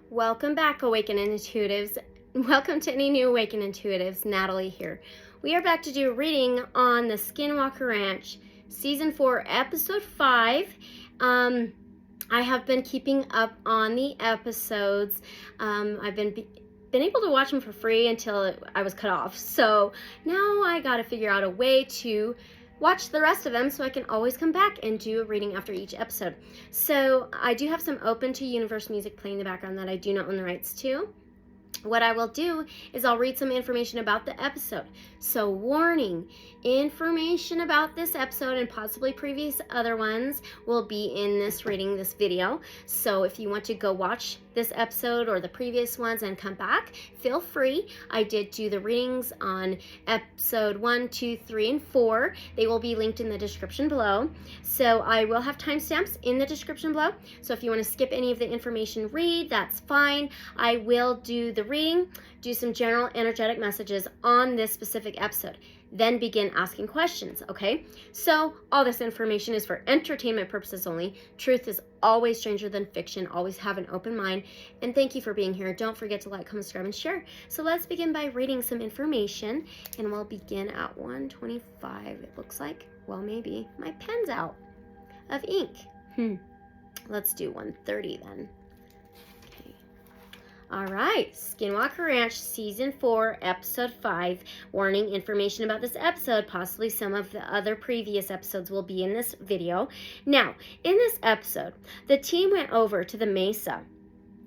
Welcome back, Awakened Intuitives. Welcome to any new Awakened Intuitives. Natalie here. We are back to do a reading on the Skinwalker Ranch, Season 4, Episode 5. I have been keeping up on the episodes. I've been able to watch them for free until I was cut off. So now I got to figure out a way to watch the rest of them so I can always come back and do a reading after each episode. So I do have some open to universe music playing in the background that I do not own the rights to. What I will do is I'll read some information about the episode. So warning, information about this episode and possibly previous other ones will be in this reading, this video. So if you want to go watch this episode or the previous ones and come back, feel free. I did do the readings on episode 1, 2, 3, and 4. They will be linked in the description below. So I will have timestamps in the description below. So if you want to skip any of the information read, that's fine. I will do the reading, do some general energetic messages on this specific episode, then begin asking questions, okay? So all this information is for entertainment purposes only. Truth is always stranger than fiction. Always have an open mind. And thank you for being here. Don't forget to like, comment, subscribe, and share. So let's begin by reading some information, and we'll begin at 125, it looks like. Well, maybe. My pen's out of ink. Let's do 130 then. All right, Skinwalker Ranch, Season 4, Episode 5. Warning, information about this episode, possibly some of the other previous episodes will be in this video. Now, in this episode, the team went over to the Mesa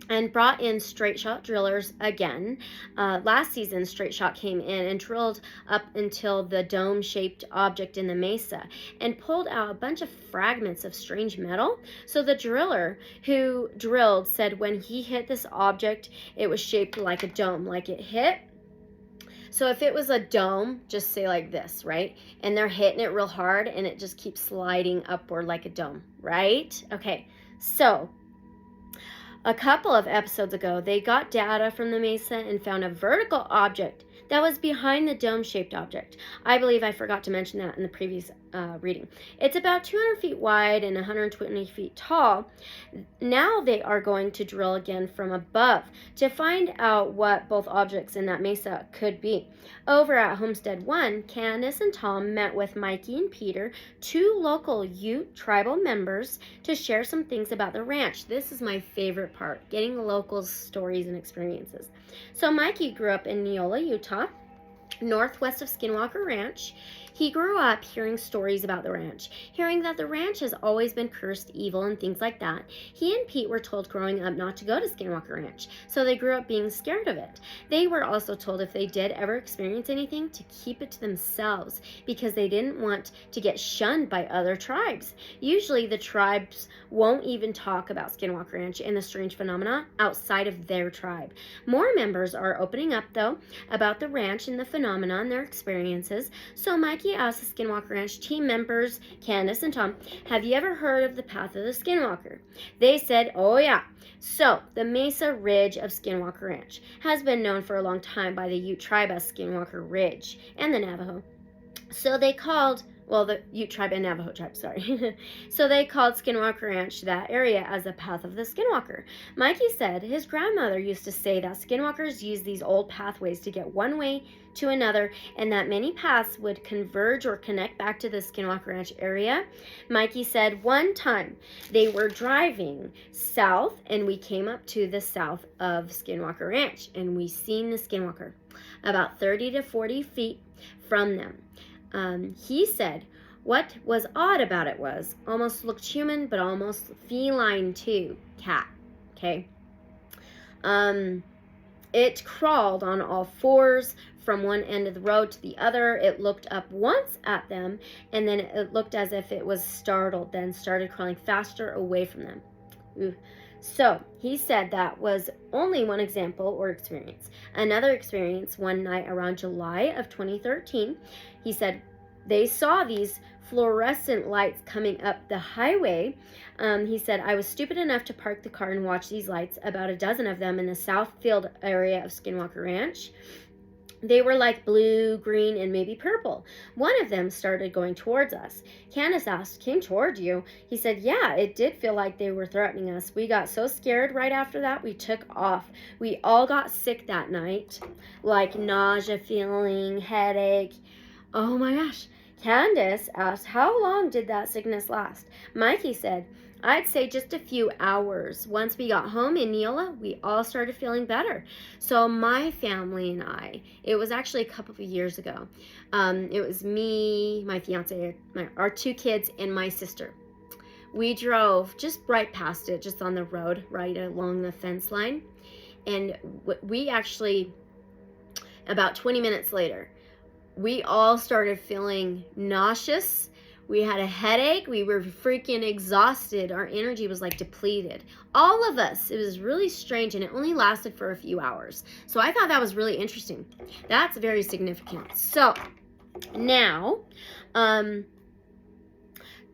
and brought in straight shot drillers again. Last season, straight shot came in and drilled up until the dome-shaped object in the mesa and pulled out a bunch of fragments of strange metal. So the driller who drilled said when he hit this object, it was shaped like a dome, like it hit. So if it was a dome, just say like this, right? And they're hitting it real hard and it just keeps sliding upward like a dome, right? Okay, so a couple of episodes ago, they got data from the mesa and found a vertical object that was behind the dome-shaped object. I believe I forgot to mention that in the previous reading. It's about 200 feet wide and 120 feet tall. Now they are going to drill again from above to find out what both objects in that mesa could be. Over at Homestead 1, Candace and Tom met with Mikey and Peter, two local Ute tribal members, to share some things about the ranch. This is my favorite part, getting the locals' stories and experiences. So Mikey grew up in Neola, Utah, northwest of Skinwalker Ranch. He grew up hearing stories about the ranch, hearing that the ranch has always been cursed, evil, and things like that. He and Pete were told growing up not to go to Skinwalker Ranch, so they grew up being scared of it. They were also told if they did ever experience anything to keep it to themselves because they didn't want to get shunned by other tribes. Usually the tribes won't even talk about Skinwalker Ranch and the strange phenomena outside of their tribe. More members are opening up, though, about the ranch and the phenomena and their experiences. So Mikey asked the Skinwalker Ranch team members, Candace and Tom, have you ever heard of the path of the Skinwalker? They said, oh yeah. So the Mesa Ridge of Skinwalker Ranch has been known for a long time by the Ute tribe as Skinwalker Ridge and the Navajo. So they called, well, the Ute tribe and Navajo tribe, sorry. So they called Skinwalker Ranch that area as the path of the Skinwalker. Mikey said his grandmother used to say that Skinwalkers use these old pathways to get one way to another, and that many paths would converge or connect back to the Skinwalker Ranch area. Mikey said one time they were driving south and we came up to the south of Skinwalker Ranch and we seen the Skinwalker about 30 to 40 feet from them. He said what was odd about it was almost looked human, but almost feline too. Cat. Okay. It crawled on all fours from one end of the road to the other. It looked up once at them, and then it looked as if it was startled, then started crawling faster away from them. Ooh. So he said that was only one example or experience. Another experience one night around July of 2013, he said they saw these fluorescent lights coming up the highway. He said, I was stupid enough to park the car and watch these lights, about a dozen of them in the south field area of Skinwalker Ranch. They were like blue, green, and maybe purple. One of them started going towards us. Candace asked, "Came toward you?" He said, "Yeah, it did feel like they were threatening us. We got so scared right after that, we took off. We all got sick that night, like nausea feeling, headache." Oh my gosh. Candace asked, "How long did that sickness last?" Mikey said, "I'd say just a few hours. Once we got home in Neola, we all started feeling better." So my family and I, it was actually a couple of years ago. It was me, my fiance, our 2 kids, and my sister. We drove just right past it, just on the road, right along the fence line. And we actually, about 20 minutes later, we all started feeling nauseous. We had a headache. We were freaking exhausted. Our energy was like depleted. All of us. It was really strange, and it only lasted for a few hours. So I thought that was really interesting. That's very significant. So now,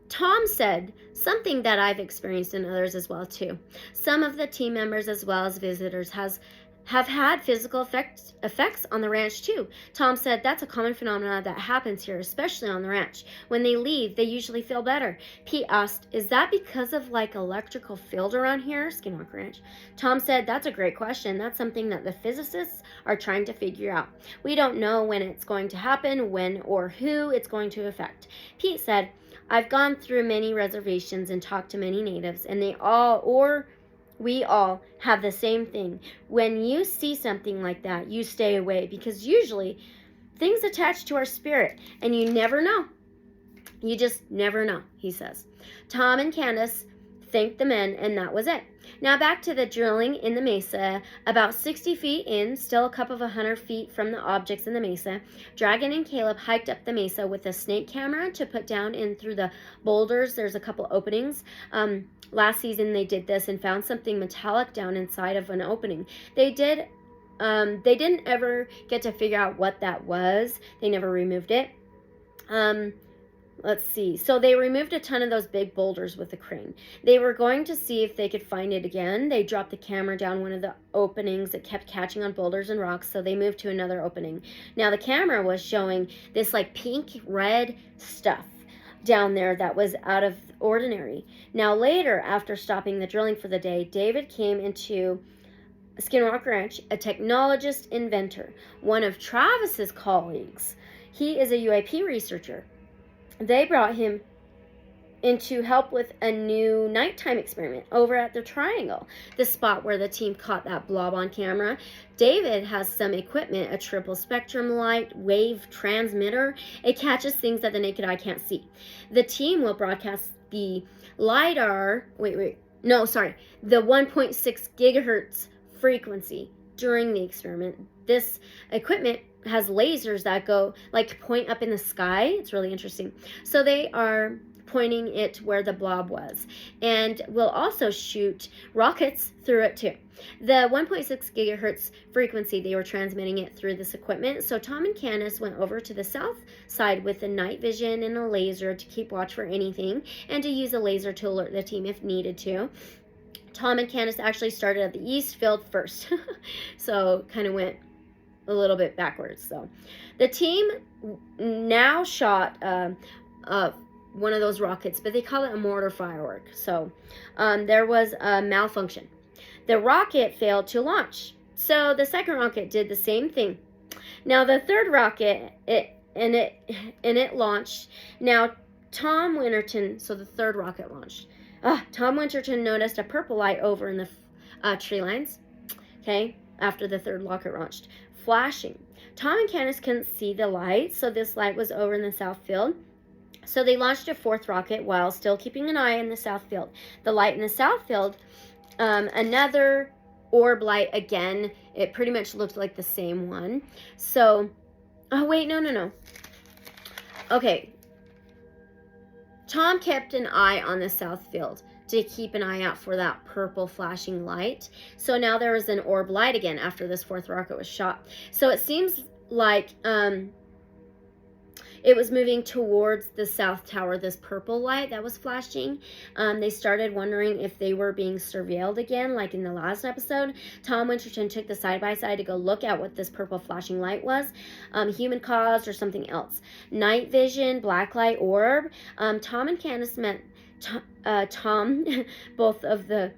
Tom said something that I've experienced in others as well too. Some of the team members as well as visitors have had physical effects on the ranch too. Tom said that's a common phenomenon that happens here, especially on the ranch. When they leave, they usually feel better. Pete asked, "Is that because of like electrical field around here, Skinwalker Ranch?" Tom said, "That's a great question. That's something that the physicists are trying to figure out. We don't know when it's going to happen, when or who it's going to affect." Pete said, "I've gone through many reservations and talked to many natives, and we all have the same thing. When you see something like that, you stay away, because usually things attach to our spirit, and you never know. You just never know," he says. Tom and Candace thanked the men, and that was it. Now back to the drilling in the mesa. About 60 feet in, still a couple of 100 feet from the objects in the mesa, Dragon and Caleb hiked up the mesa with a snake camera to put down in through the boulders. There's a couple openings. Last season they did this and found something metallic down inside of an opening. They didn't ever get to figure out what that was. They never removed it. Let's see. So they removed a ton of those big boulders with a crane. They were going to see if they could find it again. They dropped the camera down one of the openings. It kept catching on boulders and rocks, so they moved to another opening. Now the camera was showing this like pink red stuff down there that was out of ordinary. Now later, after stopping the drilling for the day, David came into Skinwalker Ranch, a technologist inventor, one of Travis's colleagues. He is a UAP researcher. They brought him in to help with a new nighttime experiment over at the Triangle, the spot where the team caught that blob on camera. David has some equipment, a triple spectrum light wave transmitter. It catches things that the naked eye can't see. The team will broadcast the LiDAR, the 1.6 gigahertz frequency during the experiment. This equipment has lasers that go like point up in the sky. It's really interesting. So they are pointing it where the blob was, and will also shoot rockets through it too. The 1.6 gigahertz frequency, they were transmitting it through this equipment. So Tom and Candace went over to the south side with the night vision and a laser to keep watch for anything, and to use a laser to alert the team if needed to. Tom and Candace actually started at the east field first. So kind of went a little bit backwards. So the team now shot one of those rockets, but they call it a mortar firework. So there was a malfunction. The rocket failed to launch. So the second rocket did the same thing. Now the third rocket, it launched. Now Tom Winterton, so the third rocket launched. Tom Winterton noticed a purple light over in the tree lines. Okay, after the third rocket launched, flashing. Tom and Candace couldn't see the light, so this light was over in the south field. So they launched a fourth rocket while still keeping an eye on the south field. The light in the south field, another orb light again. It pretty much looked like the same one. So, no. Okay. Tom kept an eye on the south field to keep an eye out for that purple flashing light. So now there was an orb light again after this fourth rocket was shot. So it seems like it was moving towards the south tower, this purple light that was flashing. They started wondering if they were being surveilled again, like in the last episode. Tom Winterton took the side-by-side to go look at what this purple flashing light was, human caused or something else. Night vision, black light orb. Tom and Candace met Tom, both of the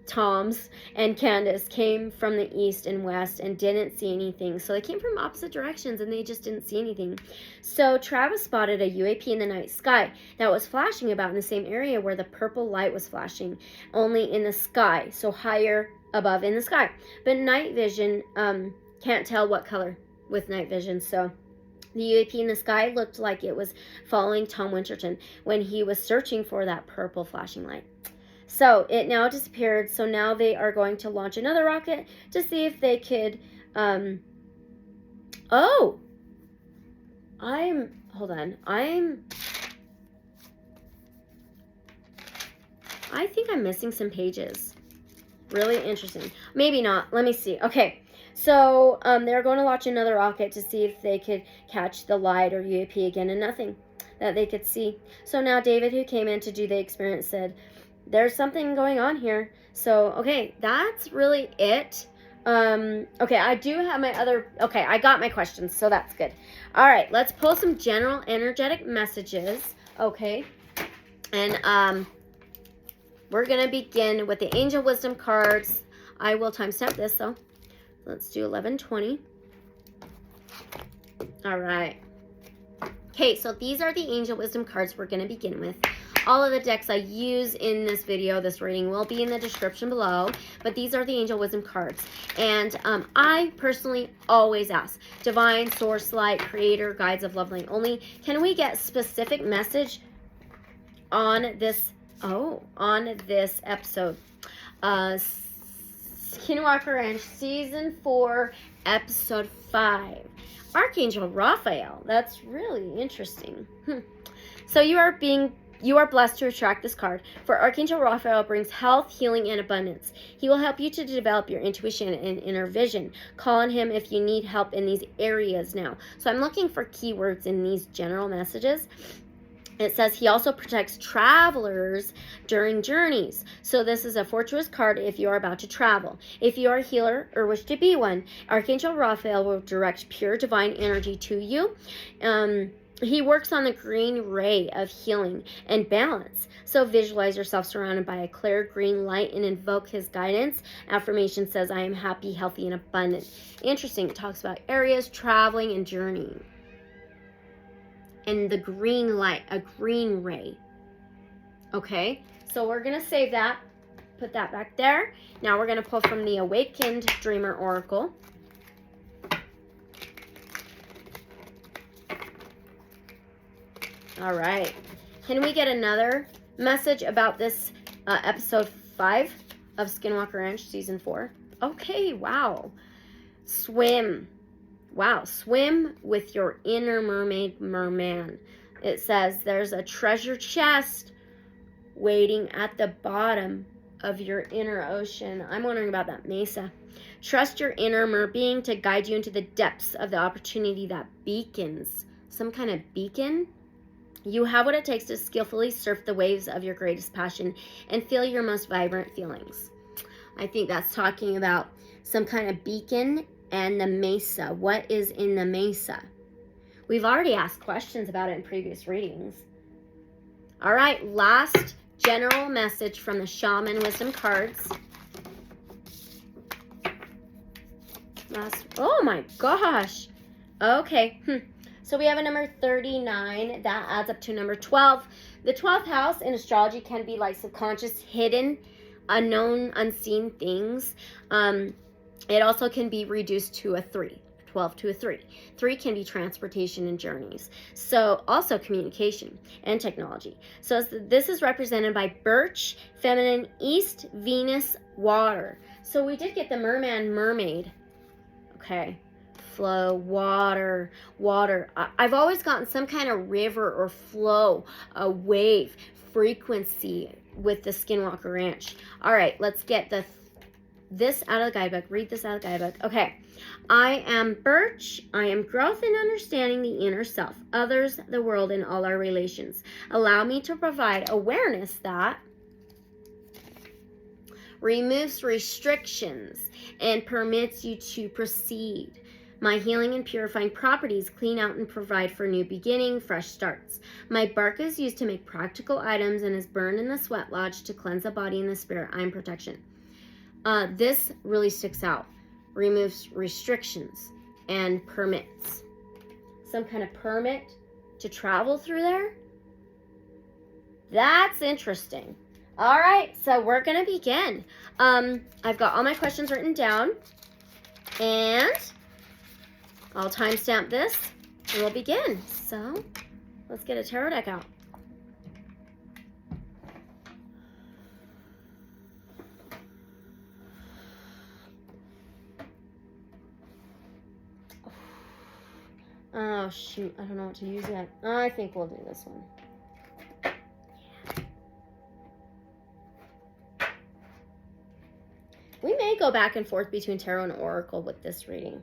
Toms and Candace came from the east and west and didn't see anything. So they came from opposite directions and they just didn't see anything. So Travis spotted a UAP in the night sky that was flashing about in the same area where the purple light was flashing, only in the sky, so higher above in the sky. But night vision, can't tell what color with night vision, so the UAP in the sky looked like it was following Tom Winterton when he was searching for that purple flashing light. So it now disappeared. So now they are going to launch another rocket to see if they could, hold on. I think I'm missing some pages. Really interesting. Maybe not. Let me see. Okay. So they're going to launch another rocket to see if they could catch the light or UAP again, and nothing that they could see. So now David, who came in to do the experiment, said, there's something going on here. So, okay, that's really it. Okay, I do have my other, okay, I got my questions, so that's good. All right, let's pull some general energetic messages, okay? And we're going to begin with the Angel Wisdom cards. I will timestamp this, though. Let's do 11:20. All right. Okay, so these are the Angel Wisdom cards we're going to begin with. All of the decks I use in this video, this reading, will be in the description below. But these are the Angel Wisdom cards. And I personally always ask, Divine, Source, Light, Creator, Guides of Love, Light only. Can we get specific message on this, on this episode? Skinwalker Ranch, Season 4, Episode 5. Archangel Raphael. That's really interesting. So you are blessed to attract this card, for Archangel Raphael brings health, healing, and abundance. He will help you to develop your intuition and inner vision. Call on him if you need help in these areas now. So I'm looking for keywords in these general messages. It says he also protects travelers during journeys. So this is a fortuitous card if you are about to travel. If you are a healer or wish to be one, Archangel Raphael will direct pure divine energy to you. He works on the green ray of healing and balance. So visualize yourself surrounded by a clear green light and invoke his guidance. Affirmation says, I am happy, healthy, and abundant. Interesting. It talks about areas, traveling, and journeying. And the green light, a green ray. Okay, so we're going to save that. Put that back there. Now we're going to pull from the Awakened Dreamer Oracle. All right. Can we get another message about this episode 5 of Skinwalker Ranch, Season 4? Okay, wow. Swim. Wow, swim with your inner mermaid, merman. It says there's a treasure chest waiting at the bottom of your inner ocean. I'm wondering about that mesa. Trust your inner mer-being to guide you into the depths of the opportunity that beacons. Some kind of beacon? You have what it takes to skillfully surf the waves of your greatest passion and feel your most vibrant feelings. I think that's talking about some kind of beacon and the mesa. What is in the mesa? We've already asked questions about it in previous readings. All right, last general message from the Shaman Wisdom cards. Oh my gosh. Okay. So we have a number 39. That adds up to number 12. The 12th house in astrology can be like subconscious, hidden, unknown, unseen things. It also can be reduced to a 3, 12 to a 3. 3 can be transportation and journeys. So also communication and technology. So this is represented by birch, feminine, east, Venus, water. So we did get the merman, mermaid. Okay. Flow, water. I've always gotten some kind of river or flow, a wave, frequency with the Skinwalker Ranch. All right, let's get the this out of the guidebook. Read this out of the guidebook. Okay. I am birch. I am growth in understanding the inner self, others, the world, and all our relations. Allow me to provide awareness that removes restrictions and permits you to proceed. My healing and purifying properties clean out and provide for new beginning, fresh starts. My bark is used to make practical items and is burned in the sweat lodge to cleanse the body and the spirit. I am protection. This really sticks out. Removes restrictions and permits. Some kind of permit to travel through there? That's interesting. All right, so we're going to begin. I've got all my questions written down, and I'll timestamp this, and we'll begin. So let's get a tarot deck out. Oh, shoot. I don't know what to use yet. I think we'll do this one. We may go back and forth between tarot and oracle with this reading.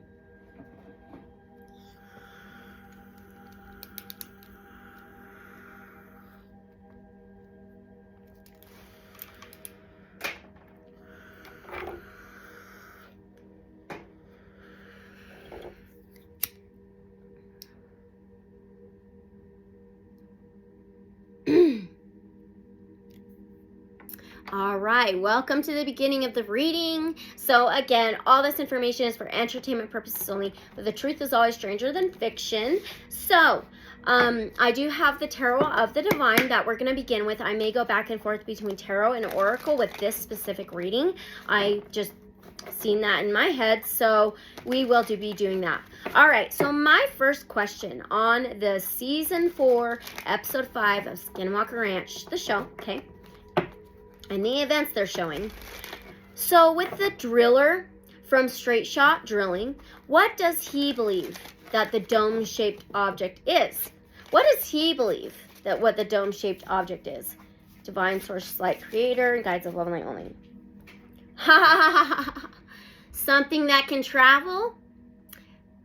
All right, welcome to the beginning of the reading. So again, all this information is for entertainment purposes only, but the truth is always stranger than fiction. So I do have the Tarot of the Divine that we're going to begin with. I may go back and forth between tarot and oracle with this specific reading. I just seen that in my head, so we will be doing that. All right, so my first question on the season 4, episode 5 of Skinwalker Ranch, the show, okay, and the events they're showing. So with the driller from Straight Shot Drilling, what does he believe that the dome-shaped object is? What does he believe that what the dome-shaped object is? Divine source, light creator, and guides of love and light only. Ha ha ha ha ha. Something that can travel?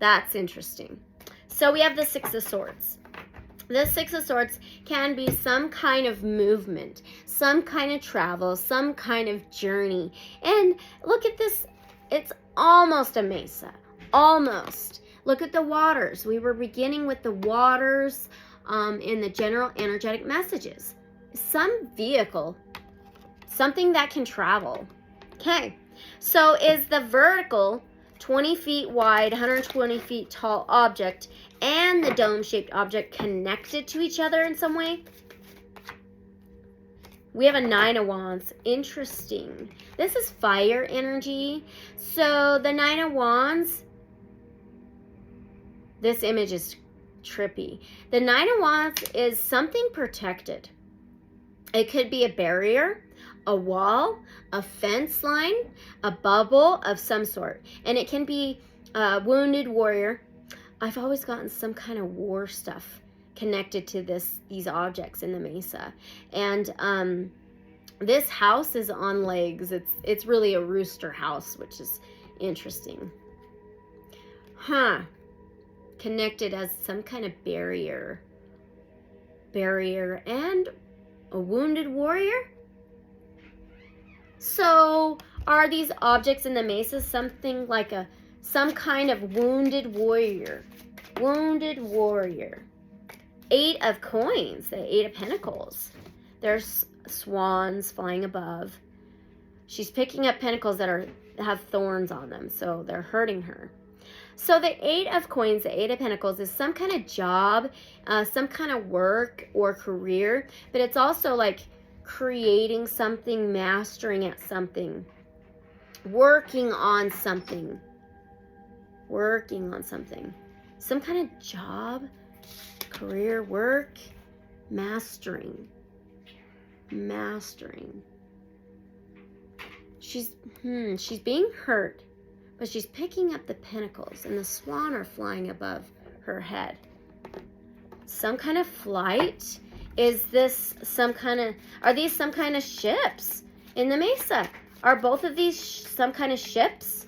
That's interesting. So we have the Six of Swords. The Six of Swords can be some kind of movement, some kind of travel, some kind of journey. And look at this. It's almost a mesa. Almost. Look at the waters. We were beginning with the waters in the general energetic messages. Some vehicle. Something that can travel. Okay. So is the vertical 20 feet wide, 120 feet tall object and the dome-shaped object connected to each other in some way? We have a Nine of Wands. Interesting. This is fire energy. So the Nine of Wands, this image is trippy. The Nine of Wands is something protected. It could be a barrier, a wall, a fence line, a bubble of some sort. And it can be a wounded warrior. I've always gotten some kind of war stuff connected to these objects in the mesa. And this house is on legs. It's really a rooster house, which is interesting. Connected as some kind of barrier and a wounded warrior. So are these objects in the mesa something like some kind of wounded warrior? Wounded warrior. 8 of coins, the 8 of pentacles. There's swans flying above. She's picking up pentacles that have thorns on them, so they're hurting her. So the 8 of coins, the 8 of pentacles, is some kind of job, some kind of work or career, but it's also like creating something, mastering at something, working on something, some kind of job, career, work, mastering. She's being hurt, but she's picking up the pentacles and the swan are flying above her head. Some kind of flight. Is this are these some kind of ships in the mesa? Are both of these some kind of ships?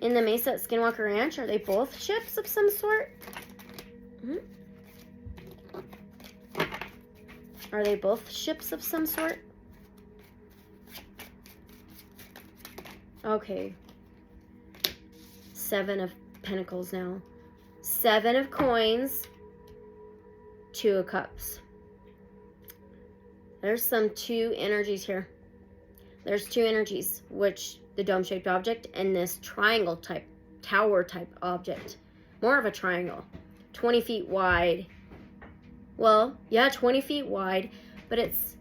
In the Mesa at Skinwalker Ranch, are they both ships of some sort? Are they both ships of some sort? Okay. 7 of Pentacles now. 7 of Coins. 2 of Cups. There's some 2 energies here. There's 2 energies, which the dome-shaped object and this triangle type, tower type object. More of a triangle. 20 feet wide. Well, yeah, 20 feet wide, but it's,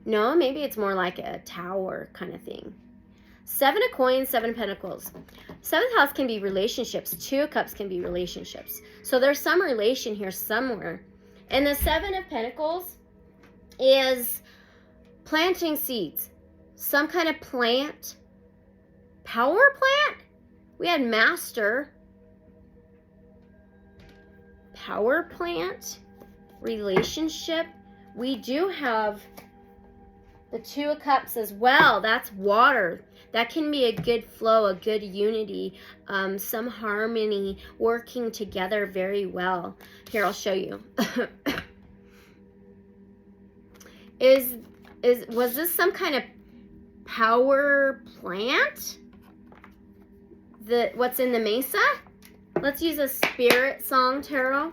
no, maybe it's more like a tower kind of thing. 7 of Coins, 7 of Pentacles. 7th house can be relationships. 2 of Cups can be relationships. So there's some relation here somewhere. And the 7 of Pentacles is planting seeds. Some kind of plant. Power plant? We had Master. Power plant. Relationship. We do have the 2 of Cups as well. That's water. That can be a good flow, a good unity, some harmony, working together very well. Here, I'll show you. Was this some kind of power plant? What's in the Mesa? Let's use a Spirit Song Tarot.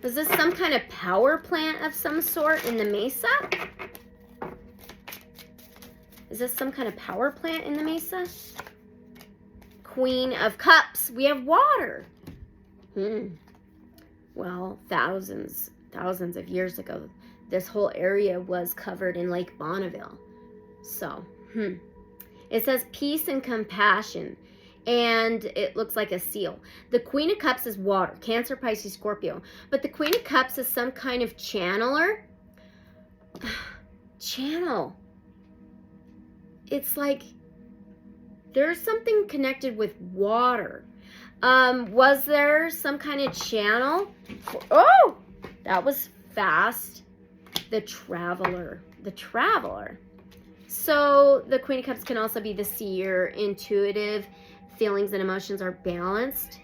Was this some kind of power plant of some sort in the Mesa? Is this some kind of power plant in the Mesa? Queen of Cups. We have water. Well, thousands of years ago, this whole area was covered in Lake Bonneville. So, It says peace and compassion. And it looks like a seal. The Queen of Cups is water. Cancer, Pisces, Scorpio. But the Queen of Cups is some kind of channeler. Channel. It's like there's something connected with water. Was there some kind of channel? Oh, that was fast. The Traveler. The Traveler. So the Queen of Cups can also be the seer, intuitive, feelings and emotions are balanced.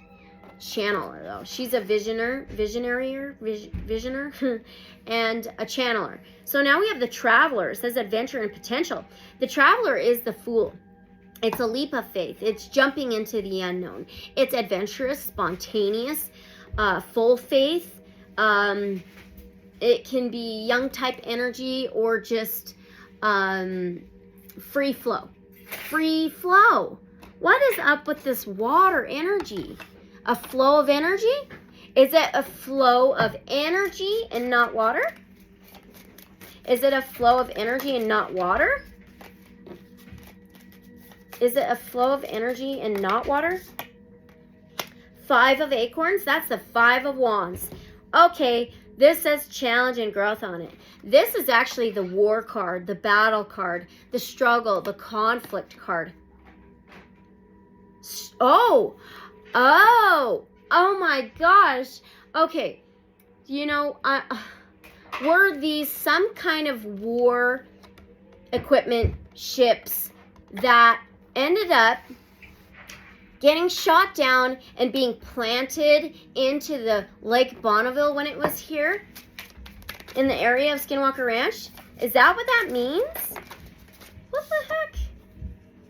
Channeler, though. She's a visioner, and a channeler. So now we have the Traveler. It says adventure and potential. The Traveler is the Fool. It's a leap of faith. It's jumping into the unknown. It's adventurous, spontaneous, full faith. It can be young type energy or just free flow. Free flow. What is up with this water energy? A flow of energy? Is it a flow of energy and not water? Is it a flow of energy and not water? Is it a flow of energy and not water? 5 of Acorns, that's the 5 of Wands. Okay, this says challenge and growth on it. This is actually the war card, the battle card, the struggle, the conflict card. Oh my gosh. Okay, you know, were these some kind of war equipment ships that ended up getting shot down and being planted into the Lake Bonneville when it was here in the area of Skinwalker Ranch? Is that what that means? What the heck?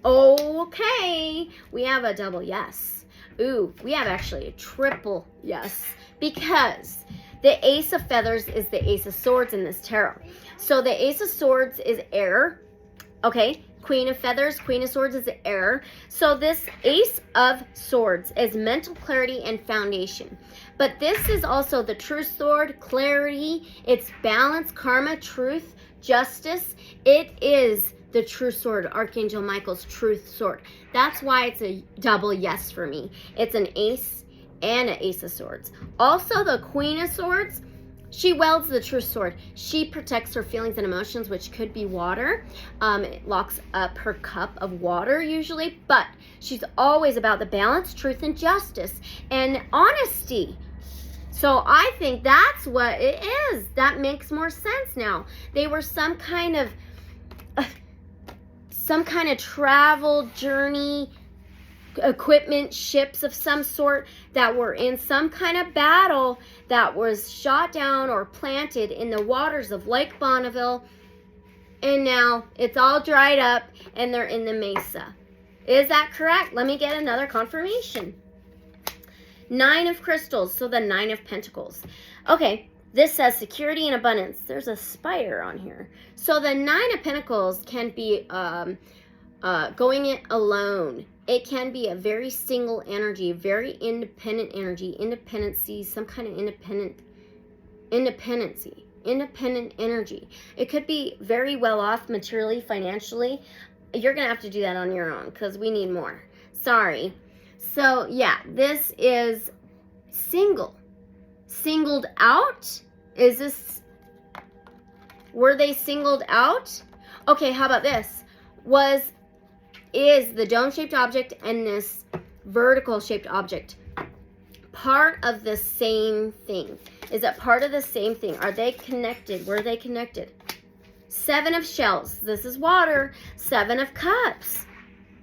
Okay, we have a double yes. Ooh, we have actually a triple yes, because the Ace of Feathers is the Ace of Swords in this tarot. So the Ace of Swords is air, okay? Queen of Feathers, Queen of Swords is air. So this Ace of Swords is mental clarity and foundation. But this is also the true sword, clarity, it's balance, karma, truth, justice. It is the true sword, Archangel Michael's truth sword. That's why it's a double yes for me. It's an ace and an Ace of Swords. Also, the Queen of Swords, she wields the true sword. She protects her feelings and emotions, which could be water. It locks up her cup of water usually, but she's always about the balance, truth, and justice, and honesty. So I think that's what it is. That makes more sense now. They were some kind of some kind of travel journey, equipment, ships of some sort that were in some kind of battle that was shot down or planted in the waters of Lake Bonneville, and now it's all dried up and they're in the mesa. Is that correct? Let me get another confirmation. 9 of crystals, so the 9 of pentacles. Okay, this says security and abundance. There's a spire on here. So the 9 of pentacles can be going it alone. It can be a very single energy, very independent energy, independency, some kind of independent energy. It could be very well off materially, financially. You're going to have to do that on your own because we need more. Sorry. So, yeah, this is single. Singled out? Were they singled out? Okay, how about this? Is the dome-shaped object and this vertical-shaped object part of the same thing? Is it part of the same thing? Are they connected? Were they connected? 7 of shells. This is water. 7 of cups.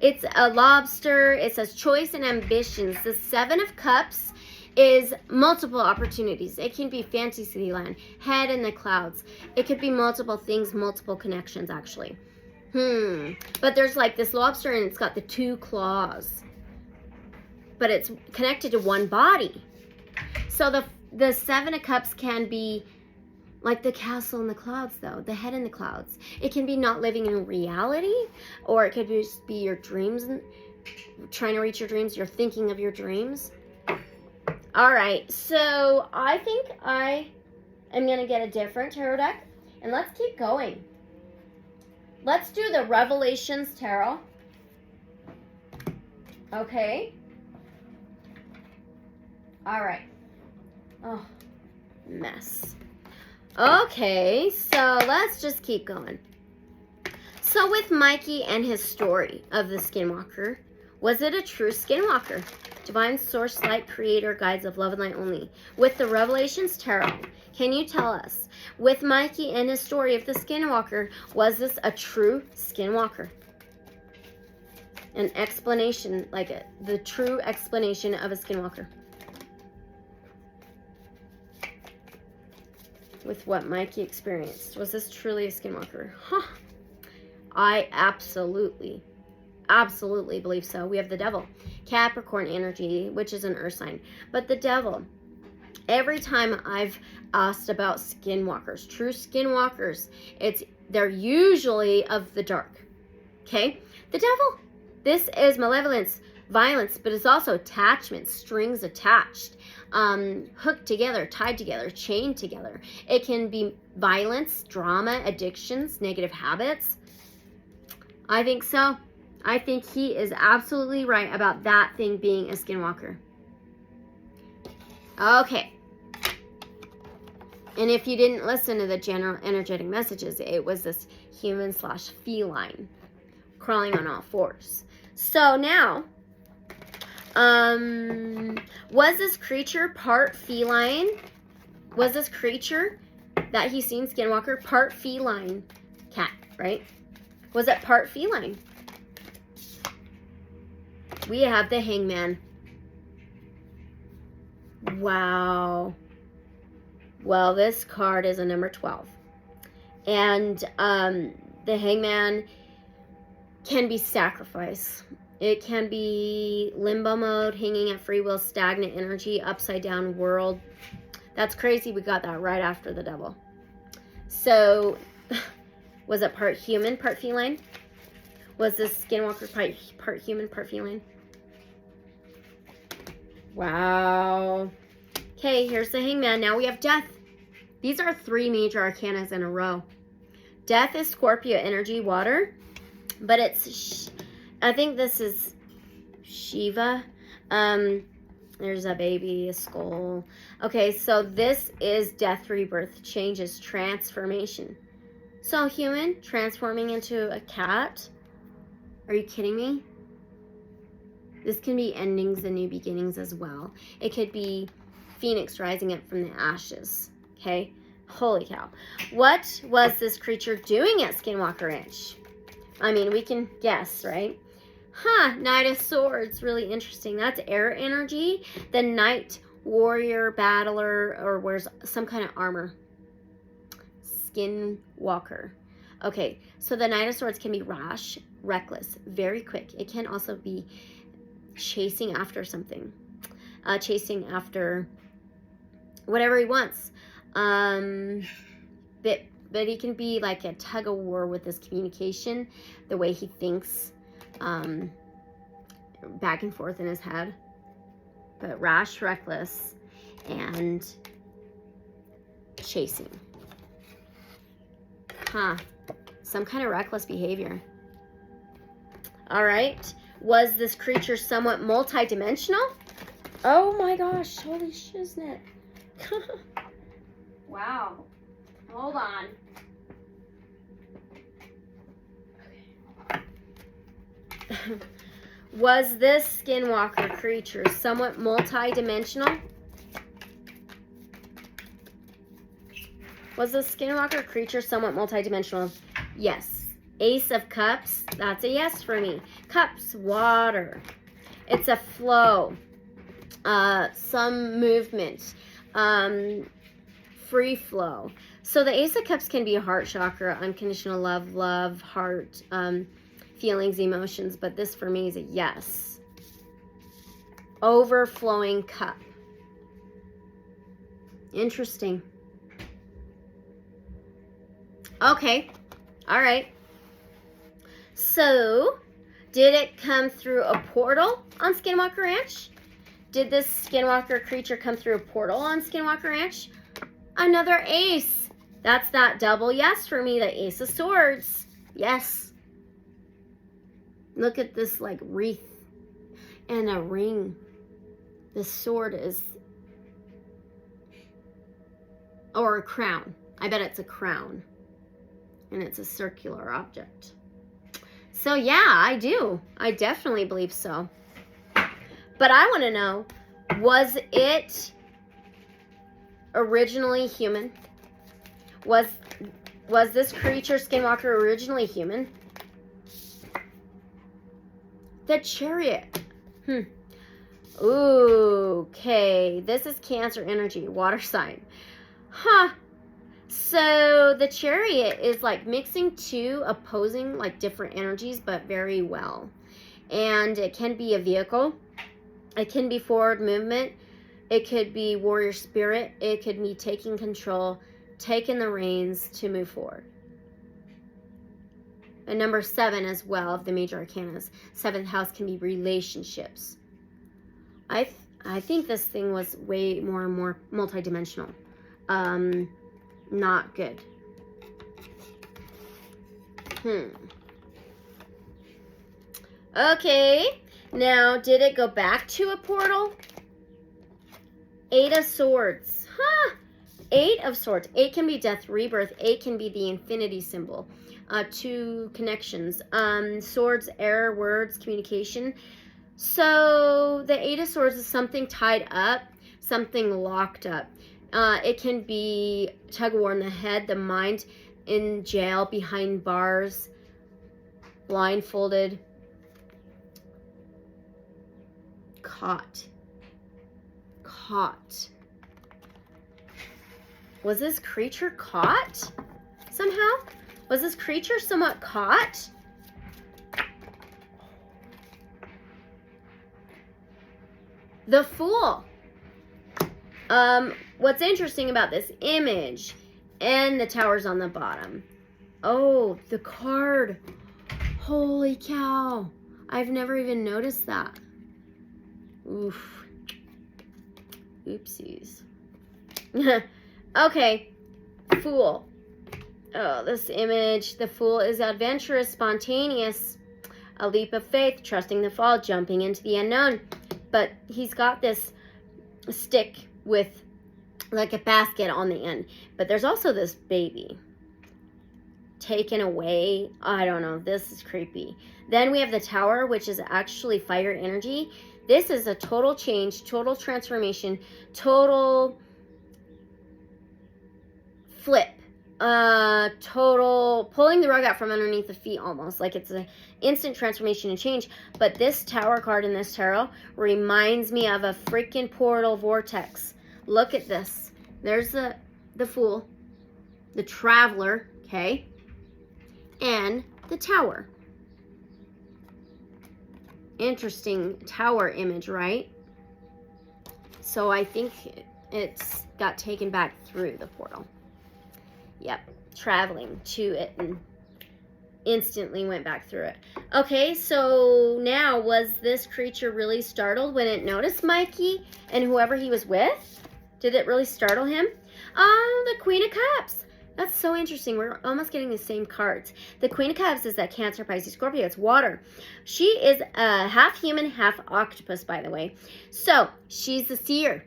It's a lobster. It says choice and ambitions. The 7 of cups is multiple opportunities. It can be fantasy land, head in the clouds. It could be multiple things, multiple connections, actually. But there's like this lobster and it's got the 2 claws. But it's connected to one body. So the 7 of cups can be like the castle in the clouds, though. The head in the clouds. It can be not living in reality. Or it could just be your dreams. And trying to reach your dreams. You're thinking of your dreams. Alright. So I think I am going to get a different tarot deck. And let's keep going. Let's do the Revelations Tarot. Okay. All right. Oh, mess. Okay, so let's just keep going. So with Mikey and his story of the Skinwalker, was it a true Skinwalker? Divine source, light, creator, guides of love and light only. With the Revelations Tarot, can you tell us, with Mikey and his story of the Skinwalker, was this a true Skinwalker? An explanation, like the true explanation of a Skinwalker. With what Mikey experienced. Was this truly a Skinwalker? Huh. I absolutely believe so. We have the devil. Capricorn energy, which is an earth sign. But the devil, every time I've asked about Skinwalkers, true Skinwalkers, they're usually of the dark. Okay? The devil, this is malevolence, violence, but it's also attachment, strings attached, hooked together, tied together, chained together. It can be violence, drama, addictions, negative habits. I think so. I think he is absolutely right about that thing being a Skinwalker. Okay. And if you didn't listen to the general energetic messages, it was this human/feline crawling on all fours. So now, was this creature part feline? Was this creature that he's seen, Skinwalker, part feline? Cat, right? Was it part feline? We have the Hangman. Wow. Well, this card is a number 12. And the Hangman can be sacrifice. It can be limbo mode, hanging at free will, stagnant energy, upside down world. That's crazy. We got that right after the devil. So, was it part human, part feline? Was this Skinwalker part human, part feline? Wow. Okay, here's the Hangman. Now we have Death. These are 3 major arcanas in a row. Death is Scorpio energy, water. But it's, I think this is Shiva. There's a baby, a skull. Okay, so this is death, rebirth, changes, transformation. So human transforming into a cat. Are you kidding me? This can be endings and new beginnings as well. It could be Phoenix rising up from the ashes. Okay? Holy cow. What was this creature doing at Skinwalker Ranch? I mean, we can guess, right? Huh, Knight of Swords, really interesting. That's air energy. The Knight, warrior, battler, or wears some kind of armor. Skinwalker. Okay, so the Knight of Swords can be rash, reckless, very quick. It can also be chasing after something. Chasing after whatever he wants. But he can be like a tug of war with his communication, the way he thinks, back and forth in his head. But rash, reckless, and chasing. Huh. Some kind of reckless behavior. All right. Was this creature somewhat multidimensional? Oh my gosh. Holy shiznit. Wow. Hold on. Was this Skinwalker creature somewhat multi-dimensional? Was this Skinwalker creature somewhat multi-dimensional? Yes. Ace of Cups, that's a yes for me. Cups, water. It's a flow. Some movement. Free flow. So the Ace of Cups can be a heart chakra, unconditional love, heart, feelings, emotions, but this for me is a yes. Overflowing cup. Interesting. Okay. All right. So, did it come through a portal on Skinwalker Ranch? Did this Skinwalker creature come through a portal on Skinwalker Ranch? Another ace. That's that double yes for me, the Ace of Swords. Yes. Look at this like wreath and a ring. The sword is, or a crown. I bet it's a crown. And it's a circular object. So yeah, I do. I definitely believe so. But I want to know, was it originally human? Was this creature, Skinwalker, originally human? The Chariot. Okay, this is Cancer energy, water sign. Huh. So the Chariot is like mixing two opposing, like different energies, but very well. And it can be a vehicle. It can be forward movement. It could be warrior spirit. It could be taking control, taking the reins to move forward. And number 7 as well of the major arcanas. 7th house can be relationships. I think this thing was way more and more multidimensional. Not good. Okay. Now, did it go back to a portal? 8 of Swords. Huh. 8 of Swords. 8 can be death, rebirth. 8 can be the infinity symbol. 2 connections. Swords, air, words, communication. So the 8 of Swords is something tied up, something locked up. It can be tug of war in the head, the mind, in jail, behind bars, blindfolded, caught. Was this creature caught somehow? Was this creature somewhat caught? The Fool. What's interesting about this image and the towers on the bottom? Oh, the card. Holy cow. I've never even noticed that. Oof. Oopsies. Okay. Fool. Oh, this image. The Fool is adventurous, spontaneous. A leap of faith, trusting the fall, jumping into the unknown. But he's got this stick with like a basket on the end. But there's also this baby taken away. I don't know. This is creepy. Then we have the Tower, which is actually fire energy. This is a total change, total transformation, total flip total pulling the rug out from underneath the feet, almost like it's an instant transformation and change. But this Tower card in this tarot reminds me of a freaking portal vortex. Look at this. There's the Fool, the Traveler, okay, and the Tower. Interesting Tower image, right? So I think it's got taken back through the portal. Yep, traveling to it and instantly went back through it. Okay, so now, was this creature really startled when it noticed Mikey and whoever he was with? Did it really startle him? Oh, the Queen of Cups. That's so interesting. We're almost getting the same cards. The Queen of Cups is that Cancer, Pisces, Scorpio. It's water. She is half human, half octopus, by the way. So she's the seer.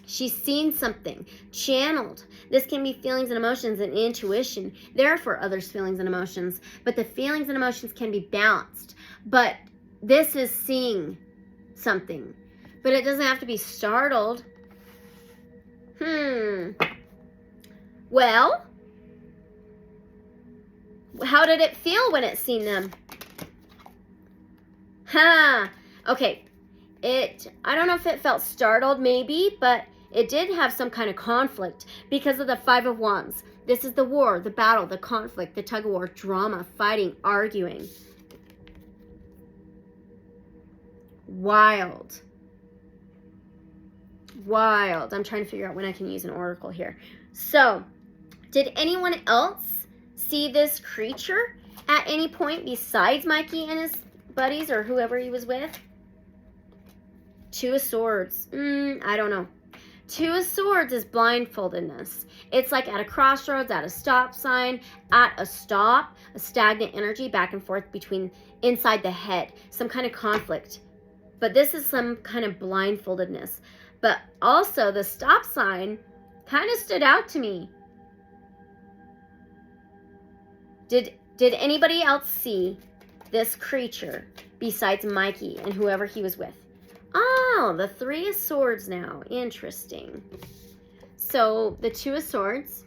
She's seen something, channeled. This can be feelings and emotions and intuition. There for others' feelings and emotions. But the feelings and emotions can be balanced. But this is seeing something. But it doesn't have to be startled. Well, how did it feel when it seen them? Okay. I don't know if it felt startled, maybe, but it did have some kind of conflict because of the Five of Wands. This is the war, the battle, the conflict, the tug of war, drama, fighting, arguing. Wild. Wild. I'm trying to figure out when I can use an oracle here. So, did anyone else see this creature at any point besides Mikey and his buddies or whoever he was with? Two of Swords. I don't know. Two of Swords is blindfoldedness. It's like at a crossroads, at a stop sign, at a stop, a stagnant energy back and forth between inside the head, some kind of conflict. But this is some kind of blindfoldedness. But also the stop sign kind of stood out to me. Did anybody else see this creature besides Mikey and whoever he was with? Oh, the Three of Swords now. Interesting. So the Two of Swords.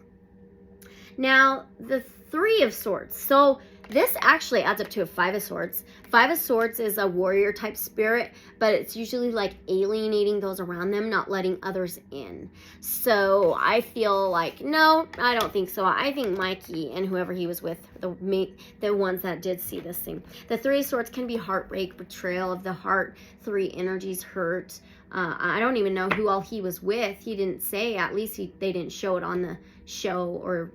Now the Three of Swords. So this actually adds up to a Five of Swords. Five of Swords is a warrior type spirit, but it's usually like alienating those around them, not letting others in. So I feel like, no, I don't think so. I think Mikey and whoever he was with, the ones that did see this thing. The Three of Swords can be heartbreak, betrayal of the heart, three energies, hurt. I don't even know who all he was with. He didn't say. At least they didn't show it on the show or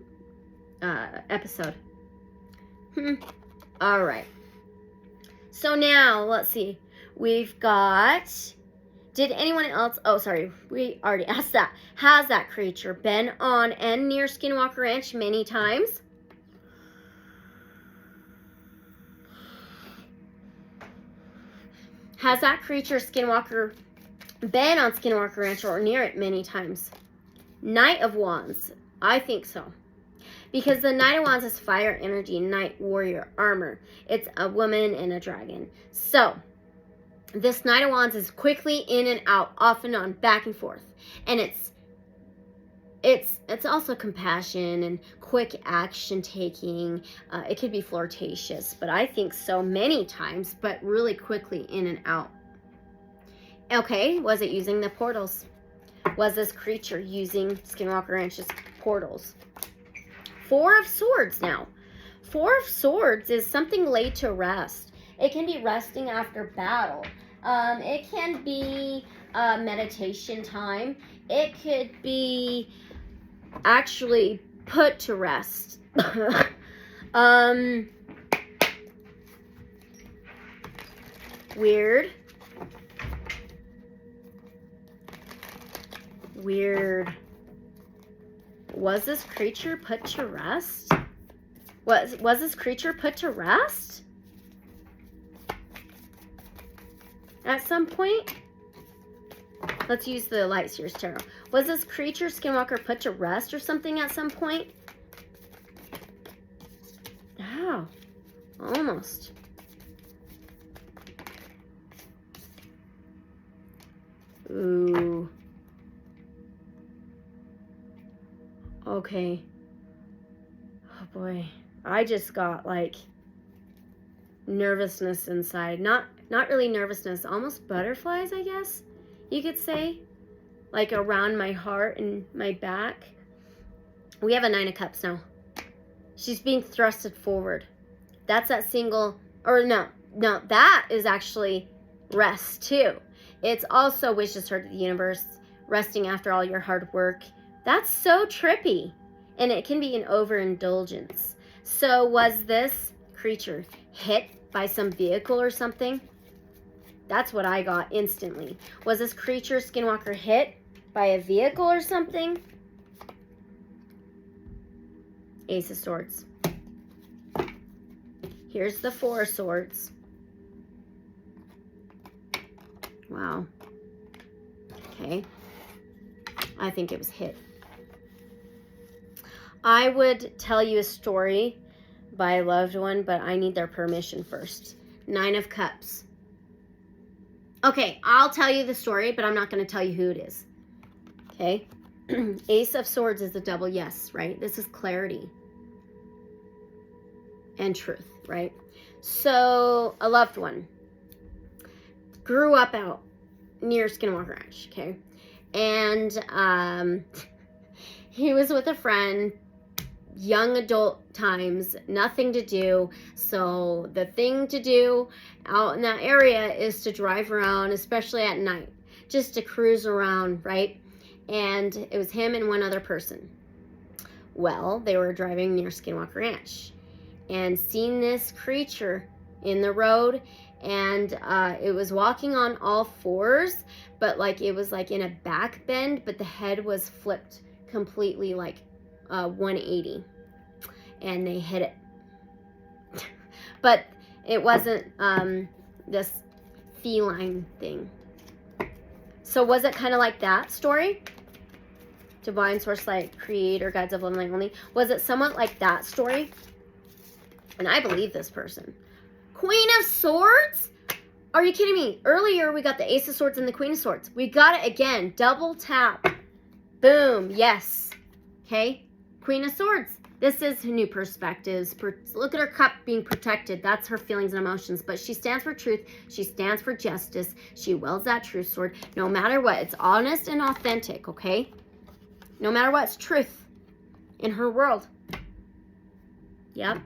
episode. All right. So now, let's see. We've got... Did anyone else... Oh, sorry. We already asked that. Has that creature been on and near Skinwalker Ranch many times? Has that creature, Skinwalker, been on Skinwalker Ranch or near it many times? Knight of Wands. I think so. Because the Knight of Wands is fire energy, Knight Warrior armor. It's a woman and a dragon. So, this Knight of Wands is quickly in and out, off and on, back and forth. And it's also compassion and quick action taking. It could be flirtatious, but I think so many times, but really quickly in and out. Okay, was it using the portals? Was this creature using Skinwalker Ranch's portals? Four of Swords now. Four of Swords is something laid to rest. It can be resting after battle. It can be meditation time. It could be actually put to rest. Weird. Was this creature put to rest? Was this creature put to rest? At some point? Let's use the Lightseers Tarot. Was this creature, Skinwalker, put to rest or something at some point? Oh, almost. Ooh. Okay. boy. I just got like nervousness inside. Not really nervousness, almost butterflies, I guess you could say. Like around my heart and my back. We have a 9 of Cups now. She's being thrusted forward. That's that single, or no, that is actually rest too. It's also wishes her to the universe, resting after all your hard work. That's so trippy. And it can be an overindulgence. So was this creature hit by some vehicle or something? That's what I got instantly. Was this creature, Skinwalker, hit by a vehicle or something? Ace of Swords. Here's the 4 of Swords. Wow. Okay. I think it was hit. I would tell you a story by a loved one, but I need their permission first. 9 of Cups. Okay, I'll tell you the story, but I'm not going to tell you who it is. Okay? Ace of Swords is a double yes, right? This is clarity and truth, right? So, a loved one grew up out near Skinwalker Ranch, okay? And he was with a friend, young adult times, nothing to do. So the thing to do out in that area is to drive around, especially at night, just to cruise around, right? And it was him and one other person. Well, they were driving near Skinwalker Ranch and seen this creature in the road, and it was walking on all 4s, but like it was like in a back bend, but the head was flipped completely like 180, and they hit it. But it wasn't this feline thing. So was it kind of like that story? Divine Source, Light, Creator, Guides of Love, Light Only. Was it somewhat like that story? And I believe this person. Queen of Swords? Are you kidding me? Earlier we got the Ace of Swords and the Queen of Swords. We got it again. Double tap. Boom. Yes. Okay. Queen of Swords. This is new perspectives. Look at her cup being protected. That's her feelings and emotions. But she stands for truth. She stands for justice. She wields that truth sword. No matter what. It's honest and authentic, okay? No matter what. It's truth in her world. Yep.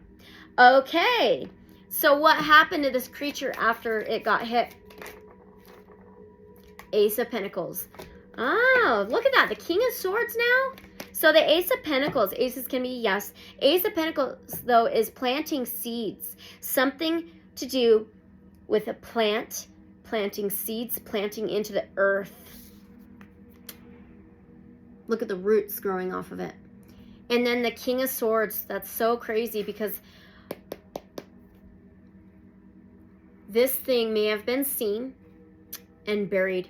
Okay. So what happened to this creature after it got hit? Ace of Pentacles. Oh, look at that. The King of Swords now. So the Ace of Pentacles, aces can be yes. Ace of Pentacles, though, is planting seeds. Something to do with a plant, planting seeds, planting into the earth. Look at the roots growing off of it. And then the King of Swords, that's so crazy because this thing may have been seen and buried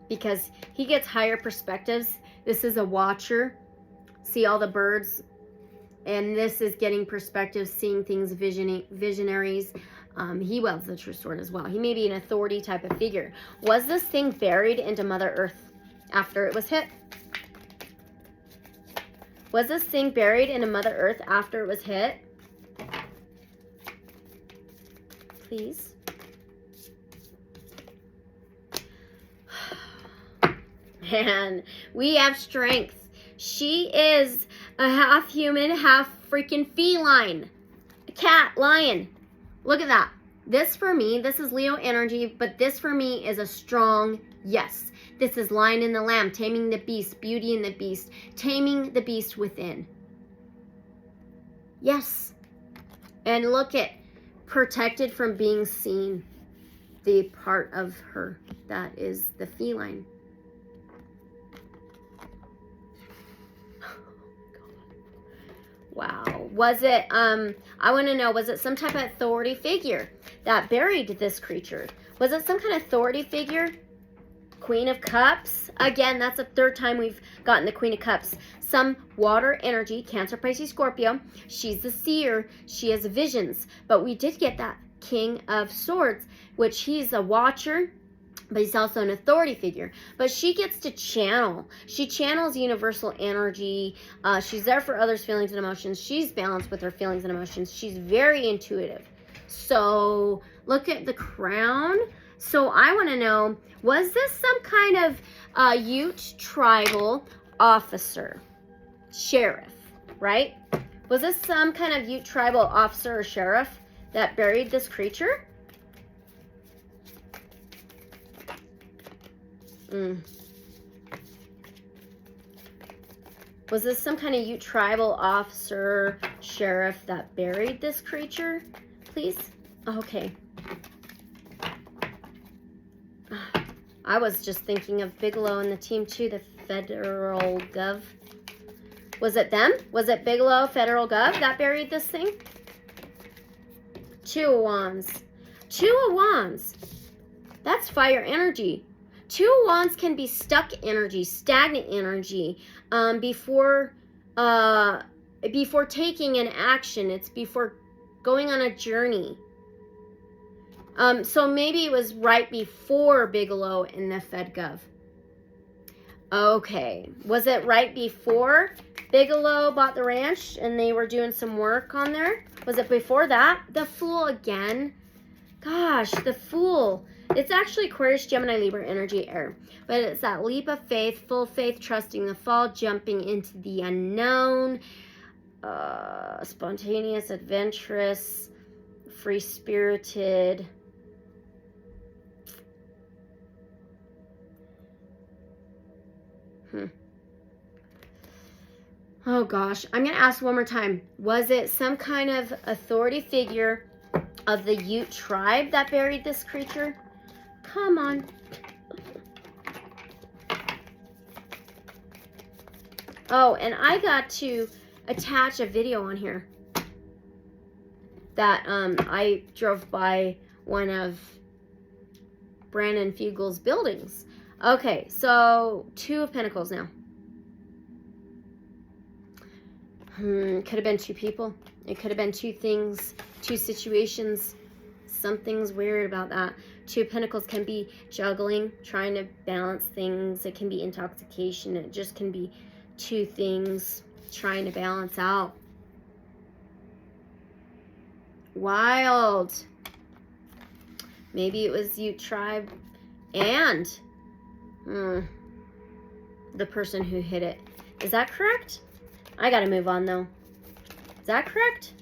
because he gets higher perspectives. This is a watcher. See all the birds, and this is getting perspective, seeing things, visionaries. He wields the true sword as well. He may be an authority type of figure. Was this thing buried into Mother Earth after it was hit? Was this thing buried into Mother Earth after it was hit? Please. Man, we have strength. She is a half human, half freaking feline. A cat, lion. Look at that. This for me, this is Leo energy, but this for me is a strong yes. This is Lion and the Lamb, taming the beast, Beauty and the Beast, taming the beast within. Yes. And look at protected from being seen. The part of her that is the feline. Wow. Was it, I want to know, was it some type of authority figure that buried this creature? Was it some kind of authority figure? Queen of Cups. Again, that's the 3rd time we've gotten the Queen of Cups. Some water energy, Cancer, Pisces, Scorpio. She's the seer. She has visions. But we did get that King of Swords, which he's a watcher. but he's also an authority figure. But she gets to channel. She channels universal energy. She's there for others' feelings and emotions. She's balanced with her feelings and emotions. She's very intuitive. So look at the crown. So I want to know, was this some kind of Ute tribal officer, sheriff, right? Was this some kind of Ute tribal officer or sheriff that buried this creature? Was this some kind of Ute tribal officer, sheriff that buried this creature, please? Okay. I was just thinking of Bigelow and the team too, the federal gov. Was it them? Was it Bigelow, federal gov that buried this thing? Two of Wands. Two of Wands. That's fire energy. Two of Wands can be stuck energy, stagnant energy, before taking an action. It's before going on a journey. So maybe it was right before Bigelow and the FedGov. Okay. Was it right before Bigelow bought the ranch and they were doing some work on there? Was it before that? The Fool again. Gosh, the Fool. It's actually Aquarius, Gemini, Libra, energy, air. But it's that leap of faith, full faith, trusting the fall, jumping into the unknown, spontaneous, adventurous, free-spirited. Oh gosh, I'm going to ask one more time. Was it some kind of authority figure of the Ute tribe that buried this creature? Come on. Oh, and I got to attach a video on here that I drove by one of Brandon Fugals' buildings. Okay, so Two of Pentacles now. Could have been two people. It could have been two things, two situations. Something's weird about that. Two of Pentacles can be juggling, trying to balance things. It can be intoxication. It just can be two things trying to balance out. Wild. Maybe it was Ute tribe and the person who hit it. Is that correct? I gotta move on though. Is that correct?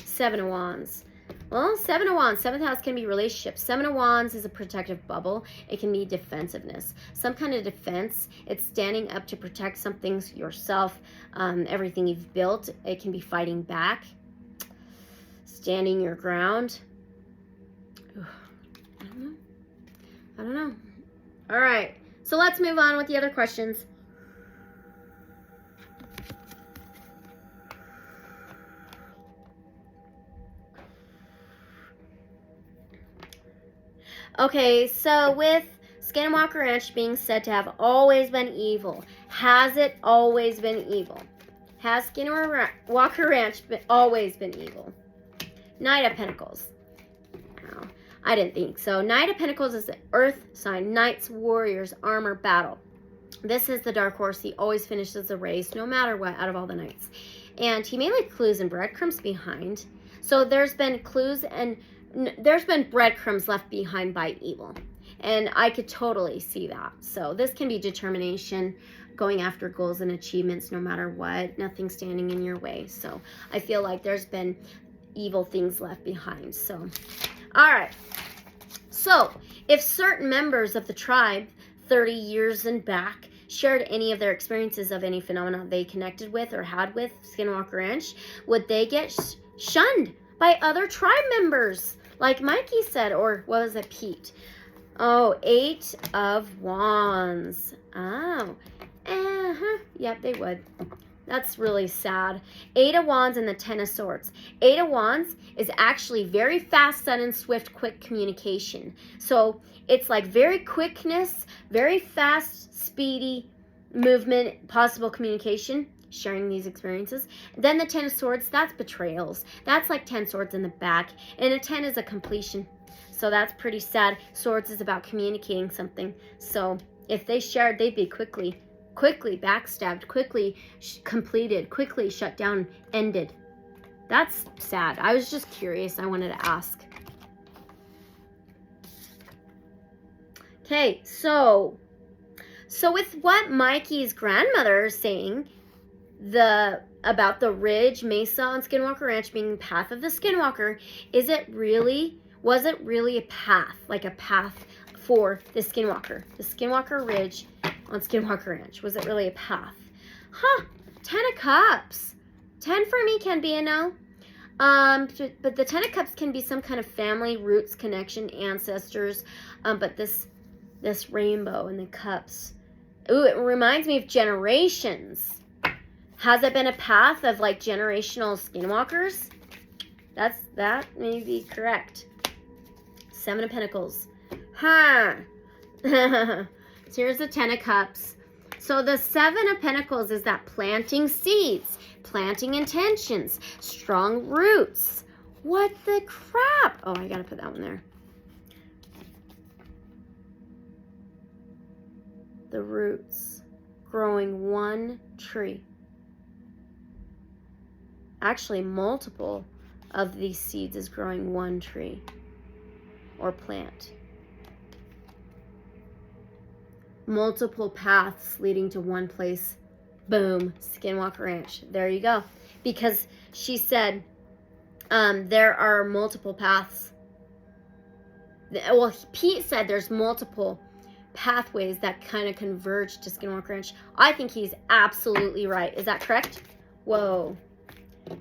Seven of Wands. Well, Seven of Wands, 7th house can be relationships. Seven of Wands is a protective bubble. It can be defensiveness. Some kind of defense. It's standing up to protect something, yourself, everything you've built. It can be fighting back. Standing your ground. Ooh, I don't know. All right. So let's move on with the other questions. Okay, so with Skinwalker Ranch being said to have always been evil, has it always been evil? Has Skinwalker Ranch always been evil? Knight of Pentacles. No, I didn't think so. Knight of Pentacles is the earth sign. Knights, warriors, armor, battle. This is the dark horse. He always finishes the race, no matter what, out of all the knights. And he may leave clues and breadcrumbs behind. So there's been clues and there's been breadcrumbs left behind by evil. And I could totally see that. So this can be determination, going after goals and achievements no matter what, nothing standing in your way. So I feel like there's been evil things left behind. So, all right. So if certain members of the tribe 30 years and back shared any of their experiences of any phenomena they connected with or had with Skinwalker Ranch, would they get shunned by other tribe members? Like Mikey said, or what was it, Pete? Oh, 8 of Wands. Oh, yep, they would. That's really sad. 8 of Wands and the 10 of Swords. 8 of Wands is actually very fast, sudden, swift, quick communication. So it's like very quickness, very fast, speedy movement, possible communication, sharing these experiences. Then the 10 of Swords, that's betrayals. That's like 10 swords in the back. And a 10 is a completion. So that's pretty sad. Swords is about communicating something. So if they shared, they'd be quickly backstabbed, quickly completed, quickly shut down, ended. That's sad. I was just curious. I wanted to ask. Okay, so with what Mikey's grandmother is saying, about the ridge, mesa on Skinwalker Ranch being the path of the Skinwalker, was it really a path, like a path for the Skinwalker? The Skinwalker Ridge on Skinwalker Ranch, was it really a path? Huh, 10 of Cups. 10 for me can be a no. But the 10 of Cups can be some kind of family, roots, connection, ancestors. But this rainbow and the cups, ooh, it reminds me of generations. Has it been a path of like generational skinwalkers? That may be correct. 7 of Pentacles. Huh. So here's the 10 of Cups. So the 7 of Pentacles is that planting seeds, planting intentions, strong roots. What the crap? Oh, I gotta put that one there. The roots growing one tree. Actually, multiple of these seeds is growing one tree or plant. Multiple paths leading to one place. Boom, Skinwalker Ranch. There you go. Because she said there are multiple paths. Well, Pete said there's multiple pathways that kind of converge to Skinwalker Ranch. I think he's absolutely right. Is that correct? Whoa.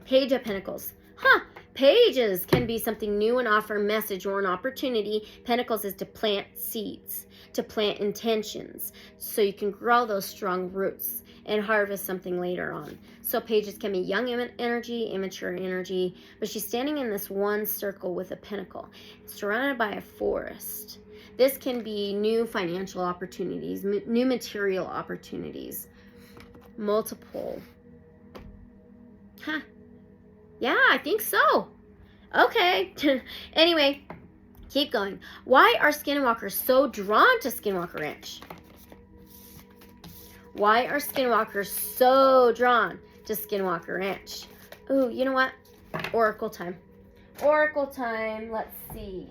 Page of Pentacles. Huh. Pages can be something new and offer a message or an opportunity. Pentacles is to plant seeds, to plant intentions, so you can grow those strong roots and harvest something later on. So pages can be young energy, immature energy, but she's standing in this one circle with a pentacle, surrounded by a forest. This can be new financial opportunities, new material opportunities, multiple. Huh. Yeah, I think so. Okay. Anyway, keep going. Why are Skinwalkers so drawn to Skinwalker Ranch? Why are Skinwalkers so drawn to Skinwalker Ranch? Ooh, you know what? Oracle time. Oracle time. Let's see.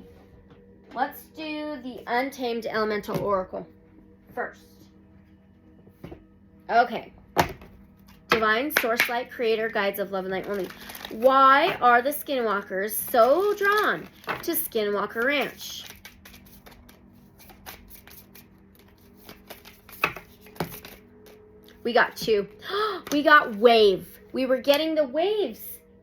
Let's do the Untamed Elemental Oracle first. Okay. Divine Source Light Creator Guides of Love and Light only. Why are the Skinwalkers so drawn to Skinwalker Ranch? We got 2. We got wave. We were getting the waves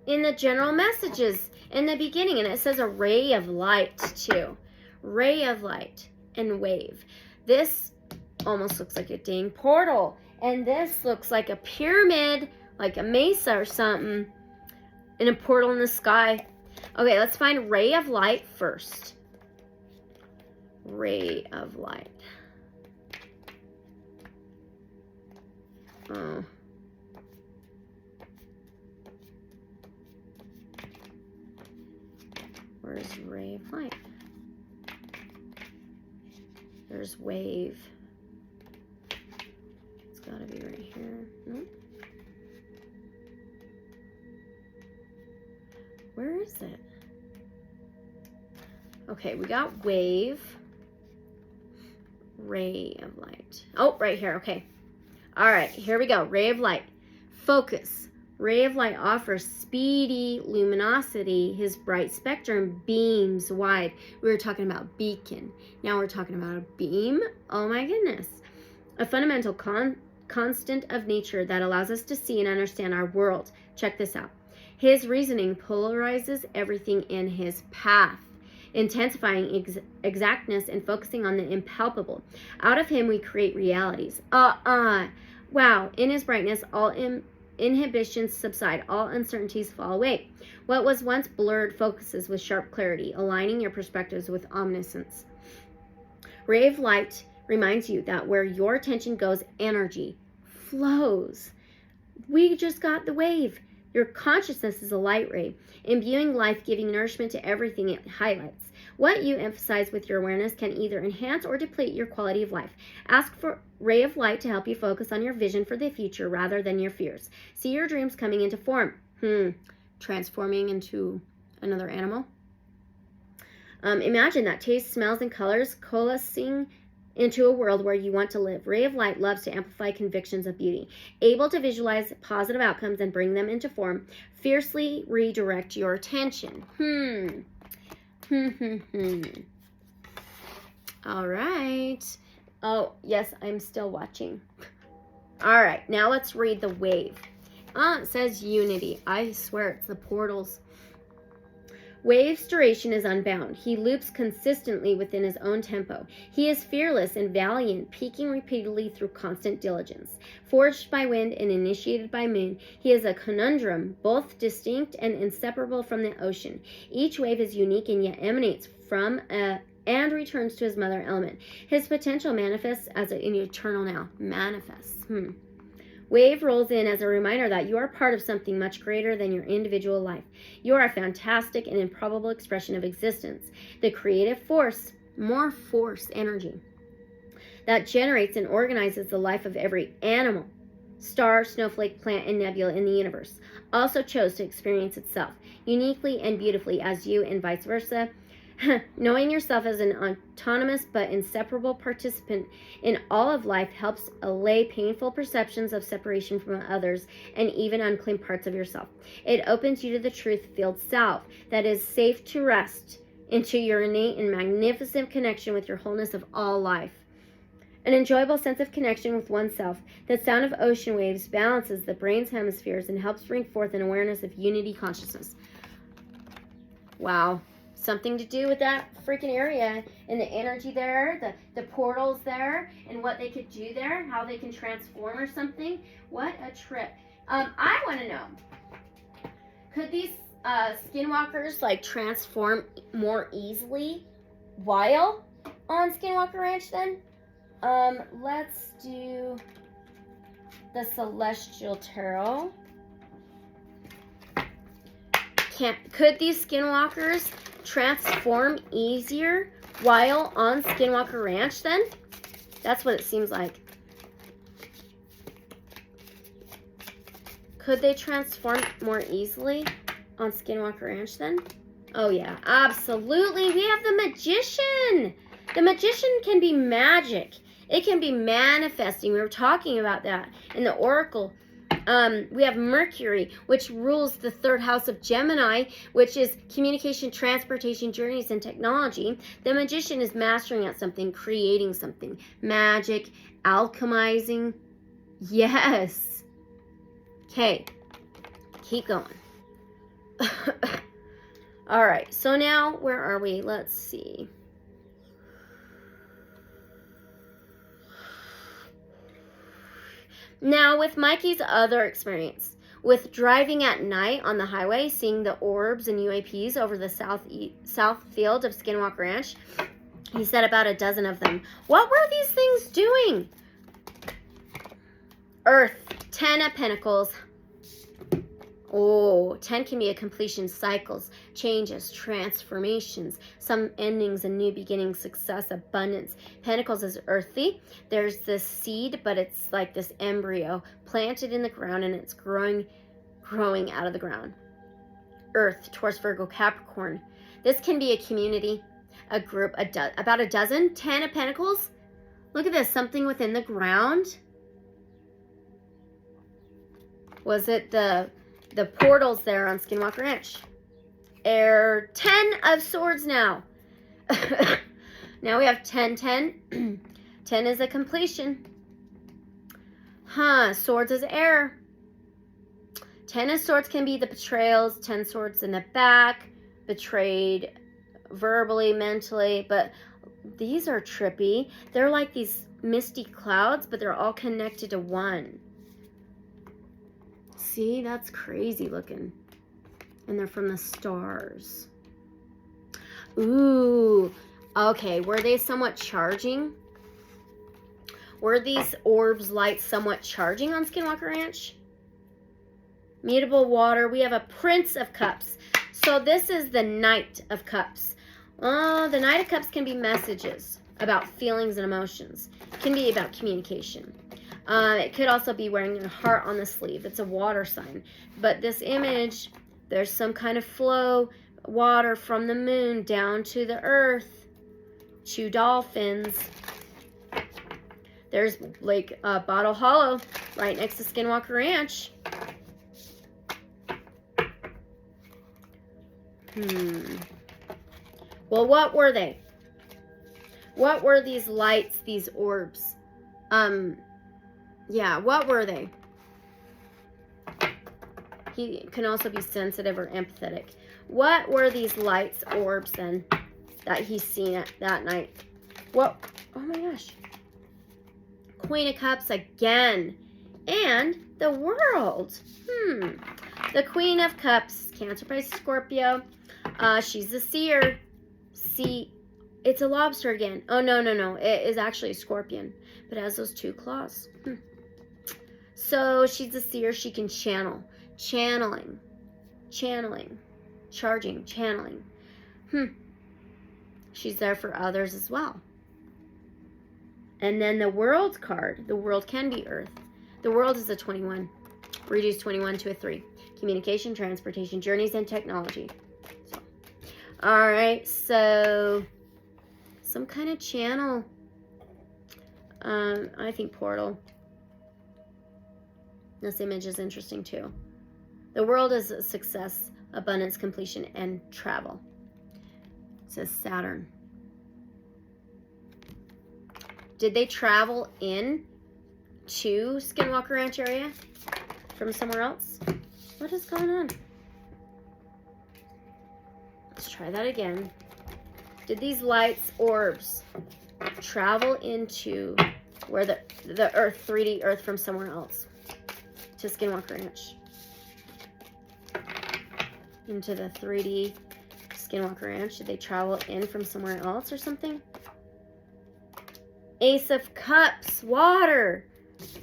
in the general messages in the beginning, and it says a ray of light too. Ray of light and wave. This almost looks like a dang portal. And this looks like a pyramid, like a mesa or something, and a portal in the sky. Okay, let's find ray of light first. Ray of light. Oh. Where's ray of light? There's wave. Gotta be right here. Nope. Where is it? Okay, we got wave. Ray of light. Oh, right here. Okay. All right, here we go. Ray of light. Focus. Ray of light offers speedy luminosity. His bright spectrum beams wide. We were talking about beacon. Now we're talking about a beam. Oh my goodness. A fundamental constant of nature that allows us to see and understand our world. Check this out. His reasoning polarizes everything in his path, intensifying exactness and focusing on the impalpable. Out of him we create realities. Wow. In his brightness, all inhibitions subside, all uncertainties fall away. What was once blurred focuses with sharp clarity, aligning your perspectives with omniscience. Ray of light reminds you that where your attention goes, energy flows. We just got the wave. Your consciousness is a light ray, imbuing life, giving nourishment to everything it highlights. What you emphasize with your awareness can either enhance or deplete your quality of life. Ask for ray of light to help you focus on your vision for the future rather than your fears. See your dreams coming into form. Transforming into another animal. Imagine that taste, smells, and colors coalescing into a world where you want to live. Ray of light loves to amplify convictions of beauty. Able to visualize positive outcomes and bring them into form, fiercely redirect your attention. All right. Oh, yes, I'm still watching. All right, now let's read the wave. It says unity. I swear it's the portals. Wave's duration is unbound. He loops consistently within his own tempo. He is fearless and valiant, peaking repeatedly through constant diligence. Forged by wind and initiated by moon, he is a conundrum, both distinct and inseparable from the ocean. Each wave is unique and yet emanates from and returns to his mother element. His potential manifests as an eternal now. Manifests. Wave rolls in as a reminder that you are part of something much greater than your individual life. You are a fantastic and improbable expression of existence, the creative force, more force energy, that generates and organizes the life of every animal, star, snowflake, plant, and nebula in the universe. Also chose to experience itself uniquely and beautifully as you and vice versa. Knowing yourself as an autonomous but inseparable participant in all of life helps allay painful perceptions of separation from others and even unclaimed parts of yourself. It opens you to the truth-filled self that is safe to rest into your innate and magnificent connection with your wholeness of all life. An enjoyable sense of connection with oneself. The sound of ocean waves balances the brain's hemispheres and helps bring forth an awareness of unity consciousness. Wow. Something to do with that freaking area and the energy there, the portals there, and what they could do there, how they can transform or something. What a trip. I want to know, could these skinwalkers like transform more easily while on Skinwalker Ranch then? Let's do the Celestial Tarot. Could these skinwalkers transform easier while on Skinwalker Ranch then? That's what it seems like. Could they transform more easily on Skinwalker Ranch then? Oh yeah, absolutely. We have the Magician. The Magician can be magic. It can be manifesting. We were talking about that in the Oracle. We have Mercury, which rules the third house of Gemini, which is communication, transportation, journeys, and technology. The Magician is mastering at something, creating something. Magic, alchemizing. Yes. Okay. Keep going. All right. So now, where are we? Let's see. Now, with Mikey's other experience, with driving at night on the highway, seeing the orbs and UAPs over the south field of Skinwalker Ranch, he said about a dozen of them. What were these things doing? Earth, 10 of Pentacles. Oh, 10 can be a completion, cycles, changes, transformations, some endings and new beginnings, success, abundance. Pentacles is earthy. There's this seed, but it's like this embryo planted in the ground and it's growing out of the ground. Earth, Taurus, Virgo, Capricorn. This can be a community, a group, about a dozen. 10 of Pentacles. Look at this, something within the ground. Was it the portals there on Skinwalker Ranch? 10 of Swords now. Now we have 10, 10. 10 is a completion. Swords is air. 10 of Swords can be the betrayals. 10 Swords in the back. Betrayed verbally, mentally. But these are trippy. They're like these misty clouds, but they're all connected to one. See, that's crazy looking. And they're from the stars. Ooh. Okay, were they somewhat charging? Were these orbs lights somewhat charging on Skinwalker Ranch? Mutable water. We have a Prince of Cups. So this is the Knight of Cups. The Knight of Cups can be messages about feelings and emotions. It can be about communication. It could also be wearing a heart on the sleeve. It's a water sign. But this image, there's some kind of flow, water from the moon down to the earth. 2 dolphins. There's Lake Bottle Hollow right next to Skinwalker Ranch. Well, what were they? What were these lights, these orbs? Yeah, what were they? He can also be sensitive or empathetic. What were these lights, orbs, then, that he's seen that night? What? Oh my gosh. Queen of Cups again. And the World. The Queen of Cups, Cancer, Pisces, Scorpio. She's the seer. See, it's a lobster again. Oh, no. It is actually a scorpion, but it has those 2 claws. So she's a seer. She can channel. Channeling. Charging. Channeling. She's there for others as well. And then the World card. The World can be Earth. The World is a 21. Reduce 21 to a 3. Communication, transportation, journeys, and technology. So, all right. So, some kind of channel. I think portal. This image is interesting too. The World is success, abundance, completion, and travel. It says Saturn. Did they travel in to Skinwalker Ranch area from somewhere else? What is going on? Let's try that again. Did these lights, orbs, travel into where the Earth, 3D Earth, from somewhere else? To Skinwalker Ranch. Into the 3D Skinwalker Ranch. Did they travel in from somewhere else or something? Ace of Cups, water.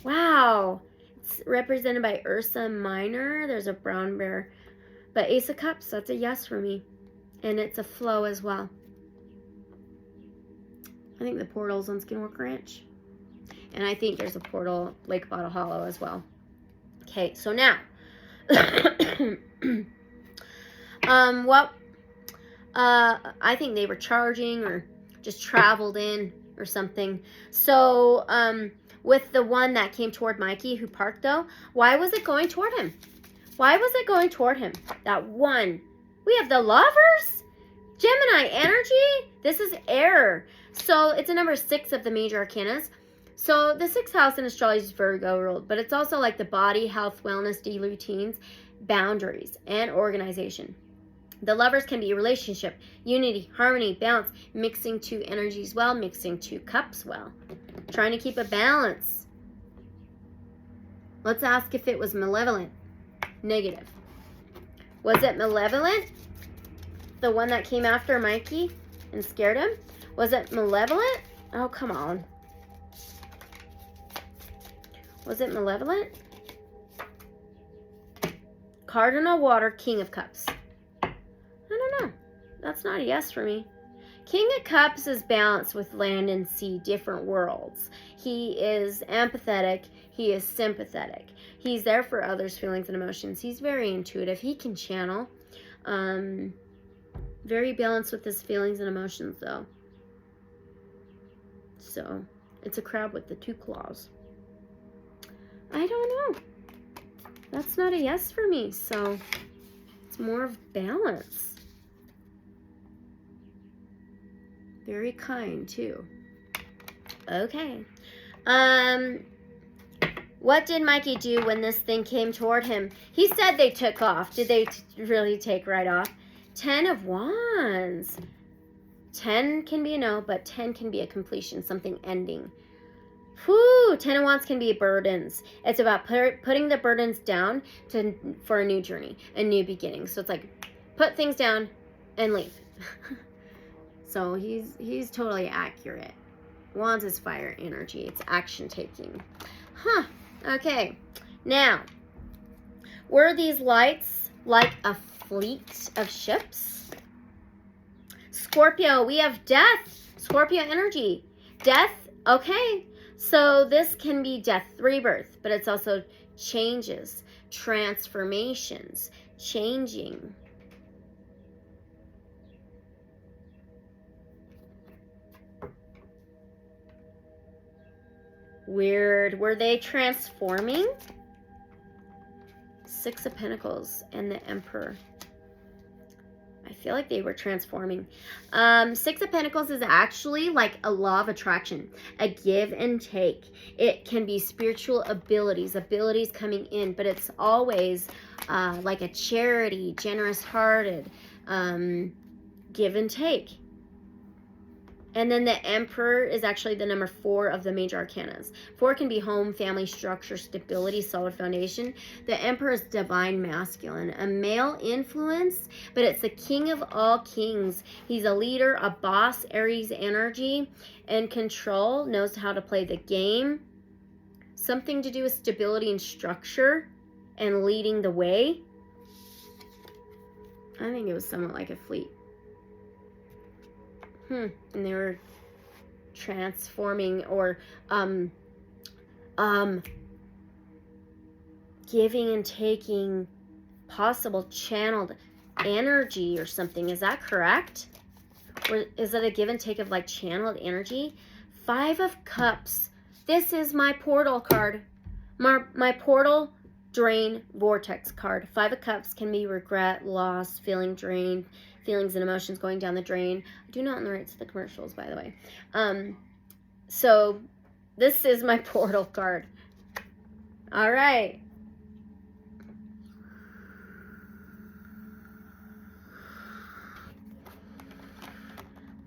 Wow. It's represented by Ursa Minor. There's a brown bear. But Ace of Cups, that's a yes for me. And it's a flow as well. I think the portal's on Skinwalker Ranch. And I think there's a portal, Lake Bottle Hollow as well. Okay, so now. I think they were charging or just traveled in or something. So, with the one that came toward Mikey who parked though, why was it going toward him? Why was it going toward him? That one. We have the Lovers? Gemini energy? This is air. So, it's a number 6 of the major arcanas. So, the 6th house in astrology is Virgo ruled, but it's also like the body, health, wellness, daily routines, boundaries, and organization. The Lovers can be a relationship, unity, harmony, balance, mixing 2 energies well, mixing 2 cups well. Trying to keep a balance. Let's ask if it was malevolent. Negative. Was it malevolent? The one that came after Mikey and scared him? Was it malevolent? Oh, come on. Was it malevolent? Cardinal Water, King of Cups. I don't know. That's not a yes for me. King of Cups is balanced with land and sea, different worlds. He is empathetic. He is sympathetic. He's there for others' feelings and emotions. He's very intuitive. He can channel. Very balanced with his feelings and emotions, though. So, it's a crab with the 2 claws. I don't know. That's not a yes for me, so it's more of balance. Very kind, too. Okay. What did Mikey do when this thing came toward him? He said they took off. Did they really take right off? 10 of Wands. 10 can be a no, but 10 can be a completion, something ending. Whew, 10 of Wands can be burdens. It's about putting the burdens down for a new journey, a new beginning. So it's like, put things down and leave. So he's totally accurate. Wands is fire energy. It's action taking. Huh. Okay. Now, were these lights like a fleet of ships? Scorpio, we have death. Scorpio energy. Death, okay. So this can be death, rebirth, but it's also changes, transformations, changing. Weird. Were they transforming? Six of Pentacles and the Emperor. I feel like they were transforming. Six of Pentacles is actually like a law of attraction, a give and take. It can be spiritual abilities coming in, but it's always like a charity, generous-hearted, give and take. And then the Emperor is actually the number 4 of the major arcanas. 4 can be home, family, structure, stability, solid foundation. The Emperor is divine masculine, a male influence, but it's the king of all kings. He's a leader, a boss, Aries energy, and control, knows how to play the game. Something to do with stability and structure and leading the way. I think it was somewhat like a fleet. And they were transforming or giving and taking possible channeled energy or something. Is that correct? Or is it a give and take of like channeled energy? 5 of Cups. This is my portal card. My portal drain vortex card. 5 of Cups can be regret, loss, feeling drained, feelings and emotions going down the drain. I do not narrate to the commercials, by the way. So this is my portal card. All right.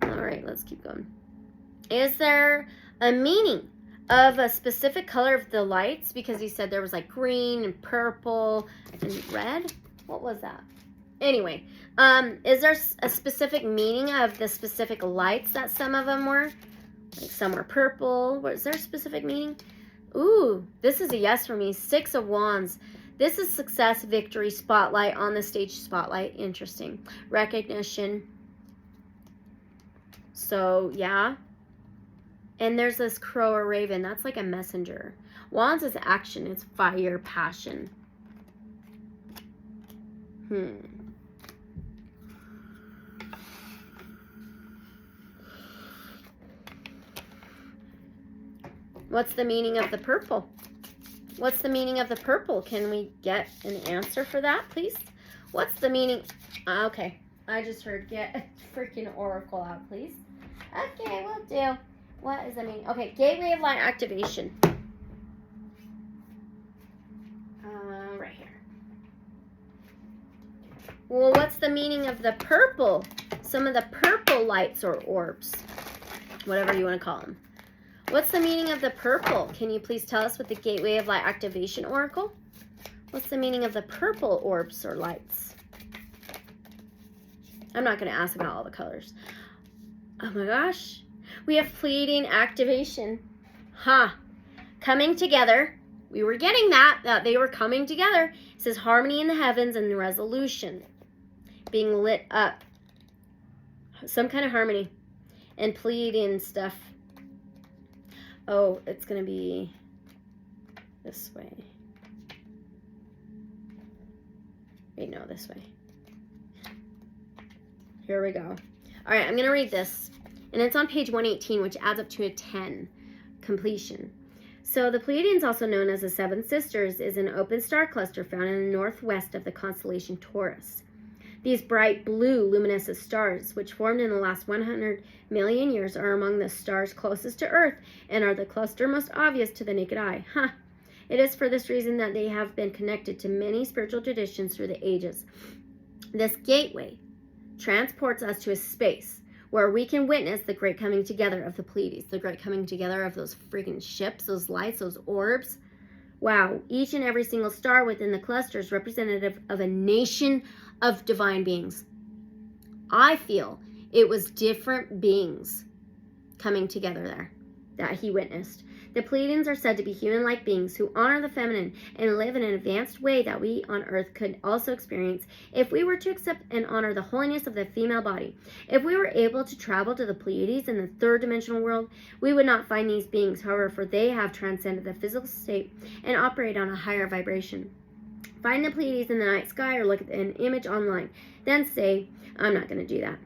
All right, let's keep going. Is there a meaning of a specific color of the lights? Because he said there was like green and purple and red. What was that? Anyway, is there a specific meaning of the specific lights that some of them were? Like some were purple. Was there a specific meaning? Ooh, this is a yes for me. 6 of Wands. This is success, victory, spotlight, on the stage spotlight. Interesting. Recognition. So, yeah. And there's this crow or raven. That's like a messenger. Wands is action. It's fire, passion. What's the meaning of the purple? What's the meaning of the purple? Can we get an answer for that, please? What's the meaning? Okay, I just heard get a freaking oracle out, please. Okay, we'll do. What is the meaning? Okay, gateway of light activation. Right here. Well, what's the meaning of the purple? Some of the purple lights or orbs, whatever you want to call them. What's the meaning of the purple? Can you please tell us with the Gateway of Light Activation Oracle? What's the meaning of the purple orbs or lights? I'm not going to ask about all the colors. Oh my gosh. We have Pleading Activation. Coming together. We were getting that they were coming together. It says harmony in the heavens and resolution. Being lit up. Some kind of harmony. And pleading stuff. Oh, it's going to be this way. Wait, no, this way. Here we go. All right, I'm going to read this. And it's on page 118, which adds up to a 10 completion. So the Pleiadians, also known as the Seven Sisters, is an open star cluster found in the northwest of the constellation Taurus. These bright blue luminescent stars, which formed in the last 100 million years, are among the stars closest to Earth and are the cluster most obvious to the naked eye. It is for this reason that they have been connected to many spiritual traditions through the ages. This gateway transports us to a space where we can witness the great coming together of the Pleiades, the great coming together of those freaking ships, those lights, those orbs. Wow, each and every single star within the cluster is representative of a nation of divine beings. I feel it was different beings coming together there. that he witnessed. The Pleiadians are said to be human-like beings who honor the feminine and live in an advanced way that we on Earth could also experience if we were to accept and honor the holiness of the female body. If we were able to travel to the Pleiades in the third-dimensional world, we would not find these beings, however, for they have transcended the physical state and operate on a higher vibration. Find the Pleiades in the night sky or look at an image online. Then say, I'm not going to do that.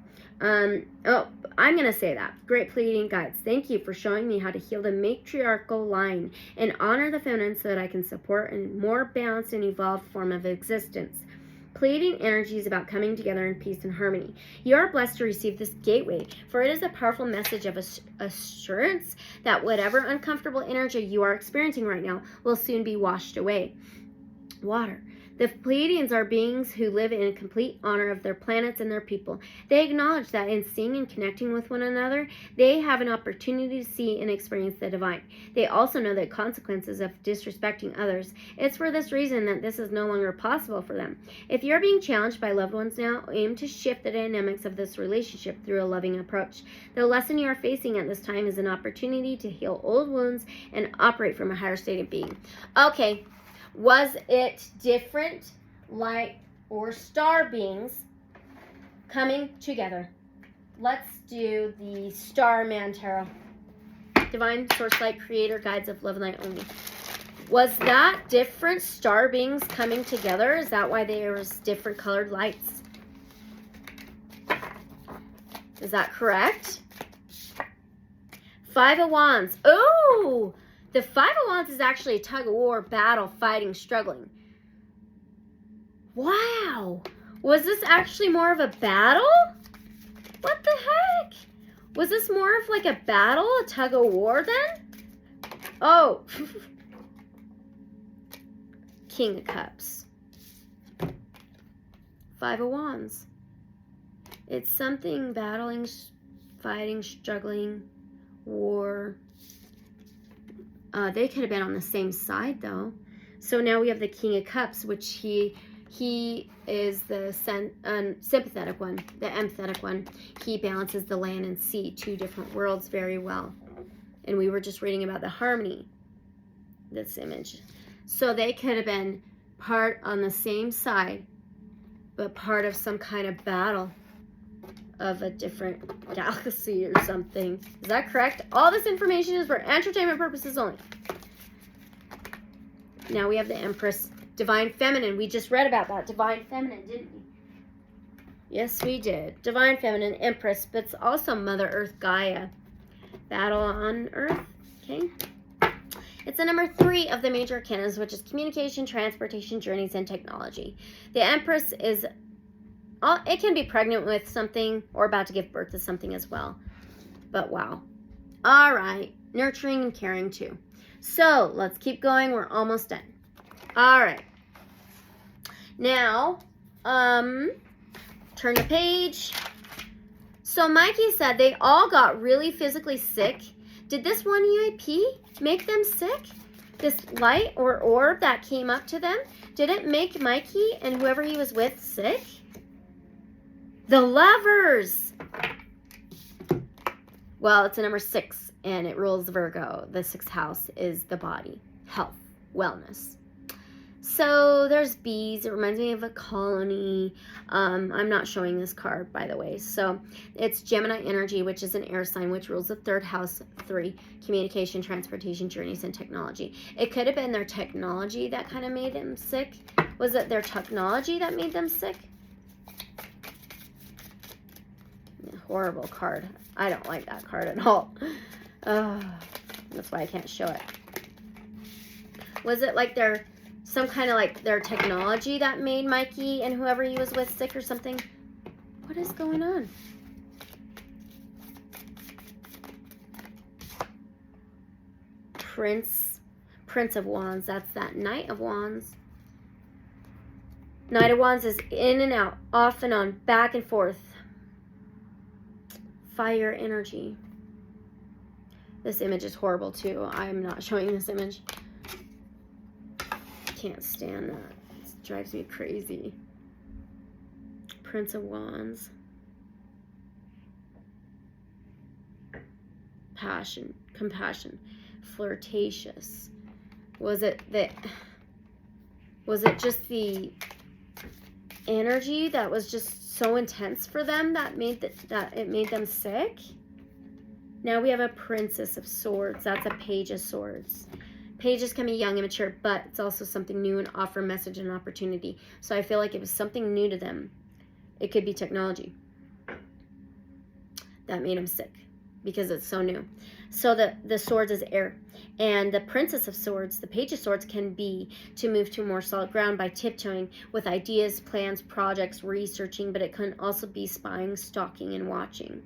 I'm going to say that. Great Pleiadian guides, thank you for showing me how to heal the matriarchal line and honor the feminine so that I can support a more balanced and evolved form of existence. Pleiadian energy is about coming together in peace and harmony. You are blessed to receive this gateway, for it is a powerful message of assurance that whatever uncomfortable energy you are experiencing right now will soon be washed away. Water. The Pleiadians are beings who live in complete honor of their planets and their people. They acknowledge that in seeing and connecting with one another, they have an opportunity to see and experience the divine. They also know the consequences of disrespecting others. It's for this reason that this is no longer possible for them. If you're being challenged by loved ones now, aim to shift the dynamics of this relationship through a loving approach. The lesson you are facing at this time is an opportunity to heal old wounds and operate from a higher state of being. Okay. Was it different light or star beings coming together? Let's do the Starman Tarot. Divine Source Light, Creator, Guides of Love and Light only. Was that different star beings coming together? Is that why there was different colored lights? Is that correct? Five of Wands. Oh! The Five of Wands is actually a tug-of-war, battle, fighting, struggling. Wow! Was this actually more of a battle? What the heck? Was this more of like a battle, a tug-of-war then? Oh! King of Cups. Five of Wands. It's something battling, fighting, struggling, war. They could have been on the same side, though. So now we have the King of Cups, which he is the sympathetic one, the empathetic one. He balances the land and sea, two different worlds, very well. And we were just reading about the harmony, this image. So they could have been part on the same side, but part of some kind of battle of a different galaxy or something. Is that correct? All this information is for entertainment purposes only. Now we have the Empress, Divine Feminine. We just read about that. Divine Feminine, didn't we? Yes, we did. Divine Feminine, Empress, but it's also Mother Earth, Gaia. Battle on Earth, okay? It's the number 3 of the major arcanas, which is communication, transportation, journeys, and technology. The Empress is... it can be pregnant with something or about to give birth to something as well. But wow. All right. Nurturing and caring too. So let's keep going. We're almost done. All right. Now, turn the page. So Mikey said they all got really physically sick. Did this one UAP make them sick? This light or orb that came up to them, did it make Mikey and whoever he was with sick? The Lovers. Well, it's a number 6, and it rules Virgo. The 6th house is the body, health, wellness. So there's bees. It reminds me of a colony. I'm not showing this card, by the way. So it's Gemini energy, which is an air sign, which rules the 3rd house, 3, communication, transportation, journeys, and technology. It could have been their technology that kind of made them sick. Was it their technology that made them sick? Horrible card. I don't like that card at all. That's why I can't show it. Was it like some kind of like their technology that made Mikey and whoever he was with sick or something? What is going on? Prince of Wands. That's that Knight of Wands. Knight of Wands is in and out, off and on, back and forth. Fire energy. This image is horrible too. I'm not showing this image. Can't stand that. It drives me crazy. Prince of Wands. compassion, flirtatious. Was it just the energy that was just so intense for them that it made them sick? Now we have a Princess of Swords. That's a Page of Swords. Pages can be young and mature, but it's also something new and offer a message and opportunity. So I feel like it was something new to them. It could be technology that made them sick because it's so new. So the swords is air. And the Princess of Swords, the Page of Swords, can be to move to more solid ground by tiptoeing with ideas, plans, projects, researching, but it can also be spying, stalking, and watching.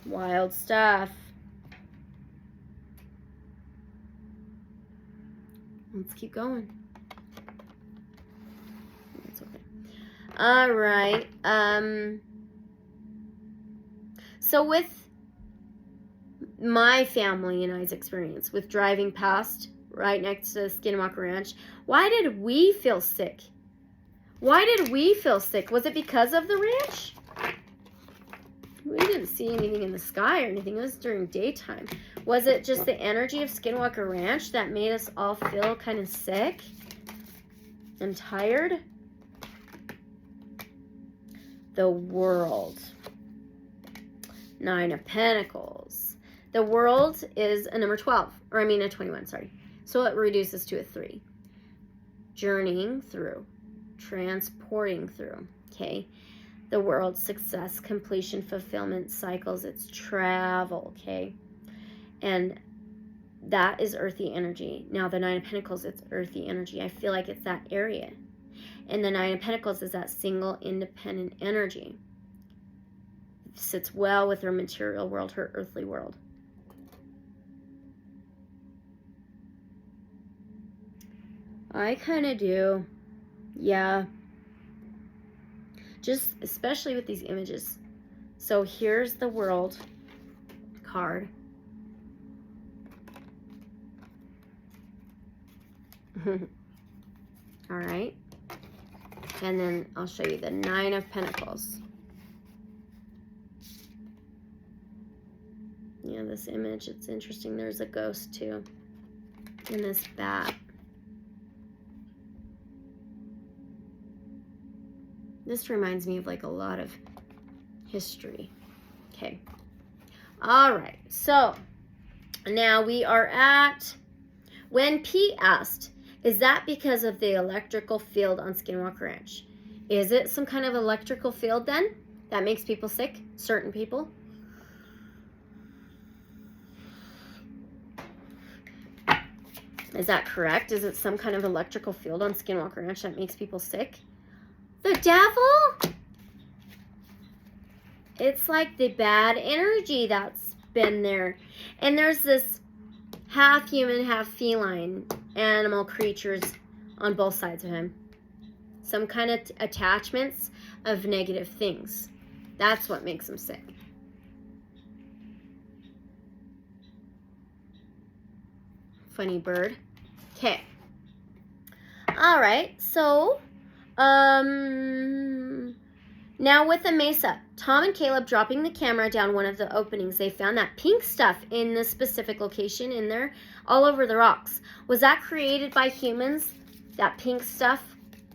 Wild stuff. Let's keep going. That's okay. All right. So with my family and I's experience with driving past right next to the Skinwalker Ranch, why did we feel sick? Why did we feel sick? Was it because of the ranch? We didn't see anything in the sky or anything. It was during daytime. Was it just the energy of Skinwalker Ranch that made us all feel kind of sick and tired? The World. 9 of Pentacles. The World is a number 12. Or I mean a 21, sorry. So it reduces to a 3. Journeying through. Transporting through. Okay. The world, success, completion, fulfillment, cycles, it's travel, okay? And that is earthy energy. Now, the 9 of Pentacles, it's earthy energy. I feel like it's that area. And the 9 of Pentacles is that single, independent energy. It sits well with her material world, her earthly world. I kind of do. Yeah. Just especially with these images. So here's the World card. All right. And then I'll show you the 9 of Pentacles. Yeah, this image, it's interesting. There's a ghost too. And this bat. This reminds me of like a lot of history. Okay. All right. So now we are at when P asked, is that because of the electrical field on Skinwalker Ranch? Is it some kind of electrical field then that makes people sick? Certain people? Is that correct? Is it some kind of electrical field on Skinwalker Ranch that makes people sick? The devil? It's like the bad energy that's been there. And there's this half human, half feline animal creatures on both sides of him. Some kind of attachments of negative things. That's what makes him sick. Funny bird. Okay. All right. So, now with the mesa, Tom and Caleb dropping the camera down one of the openings, they found that pink stuff in this specific location in there, all over the rocks. Was that created by humans? That pink stuff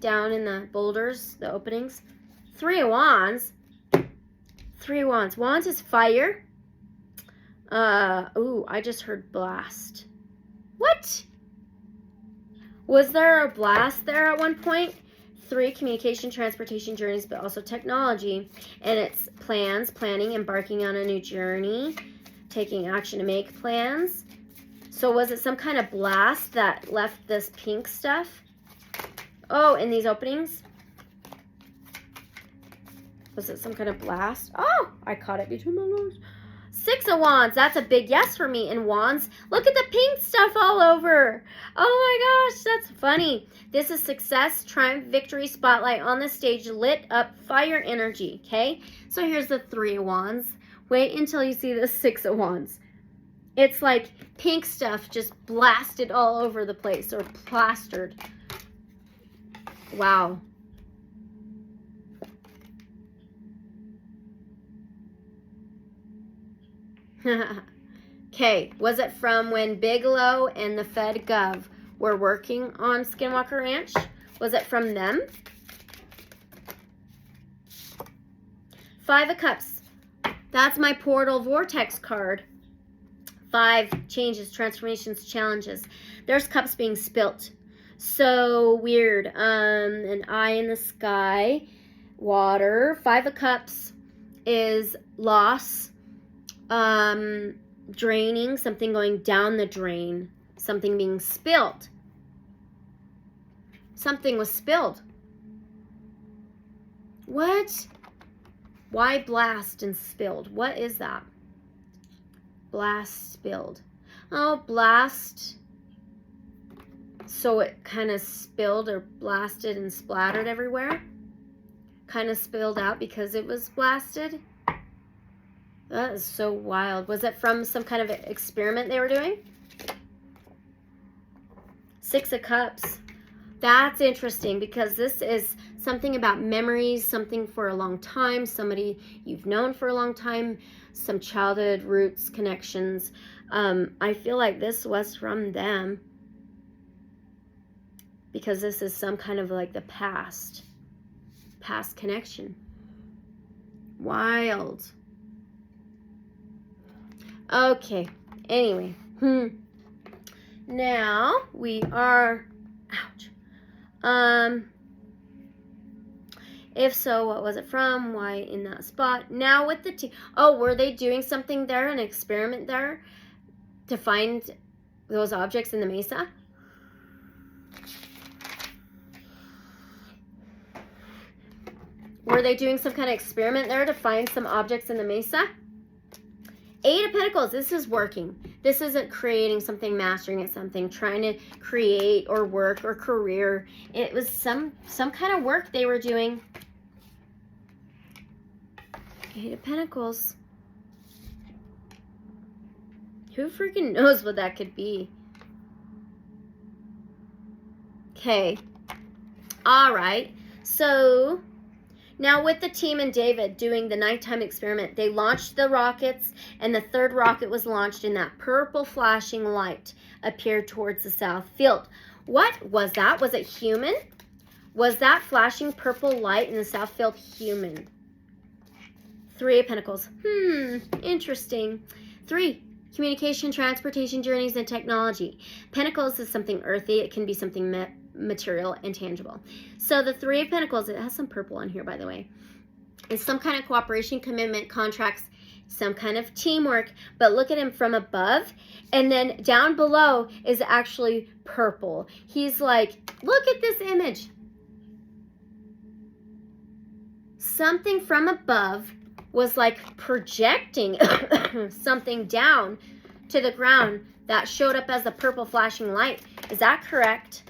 down in the boulders, the openings? 3 of Wands. 3 of Wands. Wands is fire. Ooh, I just heard blast. What? Was there a blast there at one point? 3, communication, transportation, journeys, but also technology. And it's plans, planning, embarking on a new journey, taking action to make plans. So was it some kind of blast that left this pink stuff? Oh, in these openings? Was it some kind of blast? Oh, I caught it between my nose. 6 of Wands. That's a big yes for me. And Wands, look at the pink stuff all over. Oh my gosh, that's funny. This is success, triumph, victory, spotlight on the stage, lit up fire energy, okay? So here's the 3 of Wands. Wait until you see the 6 of Wands. It's like pink stuff just blasted all over the place or plastered. Wow. Okay, was it from when Bigelow and the Fed Gov were working on Skinwalker Ranch? Was it from them? 5 of Cups. That's my Portal Vortex card. 5 changes, transformations, challenges. There's cups being spilt. So weird. An eye in the sky. Water. 5 of Cups is loss. Draining. Something going down the drain. Something being spilled. Something was spilled. What? Why blast and spilled? What is that? Blast, spilled. Oh, blast. So it kind of spilled or blasted and splattered everywhere. Kind of spilled out because it was blasted. That is so wild. Was it from some kind of experiment they were doing? 6 of Cups. That's interesting because this is something about memories, something for a long time, somebody you've known for a long time, some childhood roots, connections. I feel like this was from them because this is some kind of like the past connection. Wild. Okay, anyway. Now we are, ouch. If so, what was it from? Why in that spot? Now with the oh, were they doing something there, an experiment there to find those objects in the mesa? Were they doing some kind of experiment there to find some objects in the mesa? 8 of Pentacles. This is working. This isn't creating something, mastering at something, trying to create or work or career. It was some kind of work they were doing. 8 of Pentacles. Who freaking knows what that could be? Okay. All right. So now with the team and David doing the nighttime experiment, they launched the rockets, and the 3rd rocket was launched, and that purple flashing light appeared towards the south field. What was that? Was it human? Was that flashing purple light in the south field human? 3 of Pentacles. Interesting. 3, communication, transportation, journeys, and technology. Pentacles is something earthy. It can be something material and tangible. So the 3 of Pentacles, it has some purple on here, by the way, is some kind of cooperation, commitment, contracts, some kind of teamwork. But look at him from above, and then down below is actually purple. He's like, look at this image. Something from above was like projecting something down to the ground that showed up as the purple flashing light. Is that correct?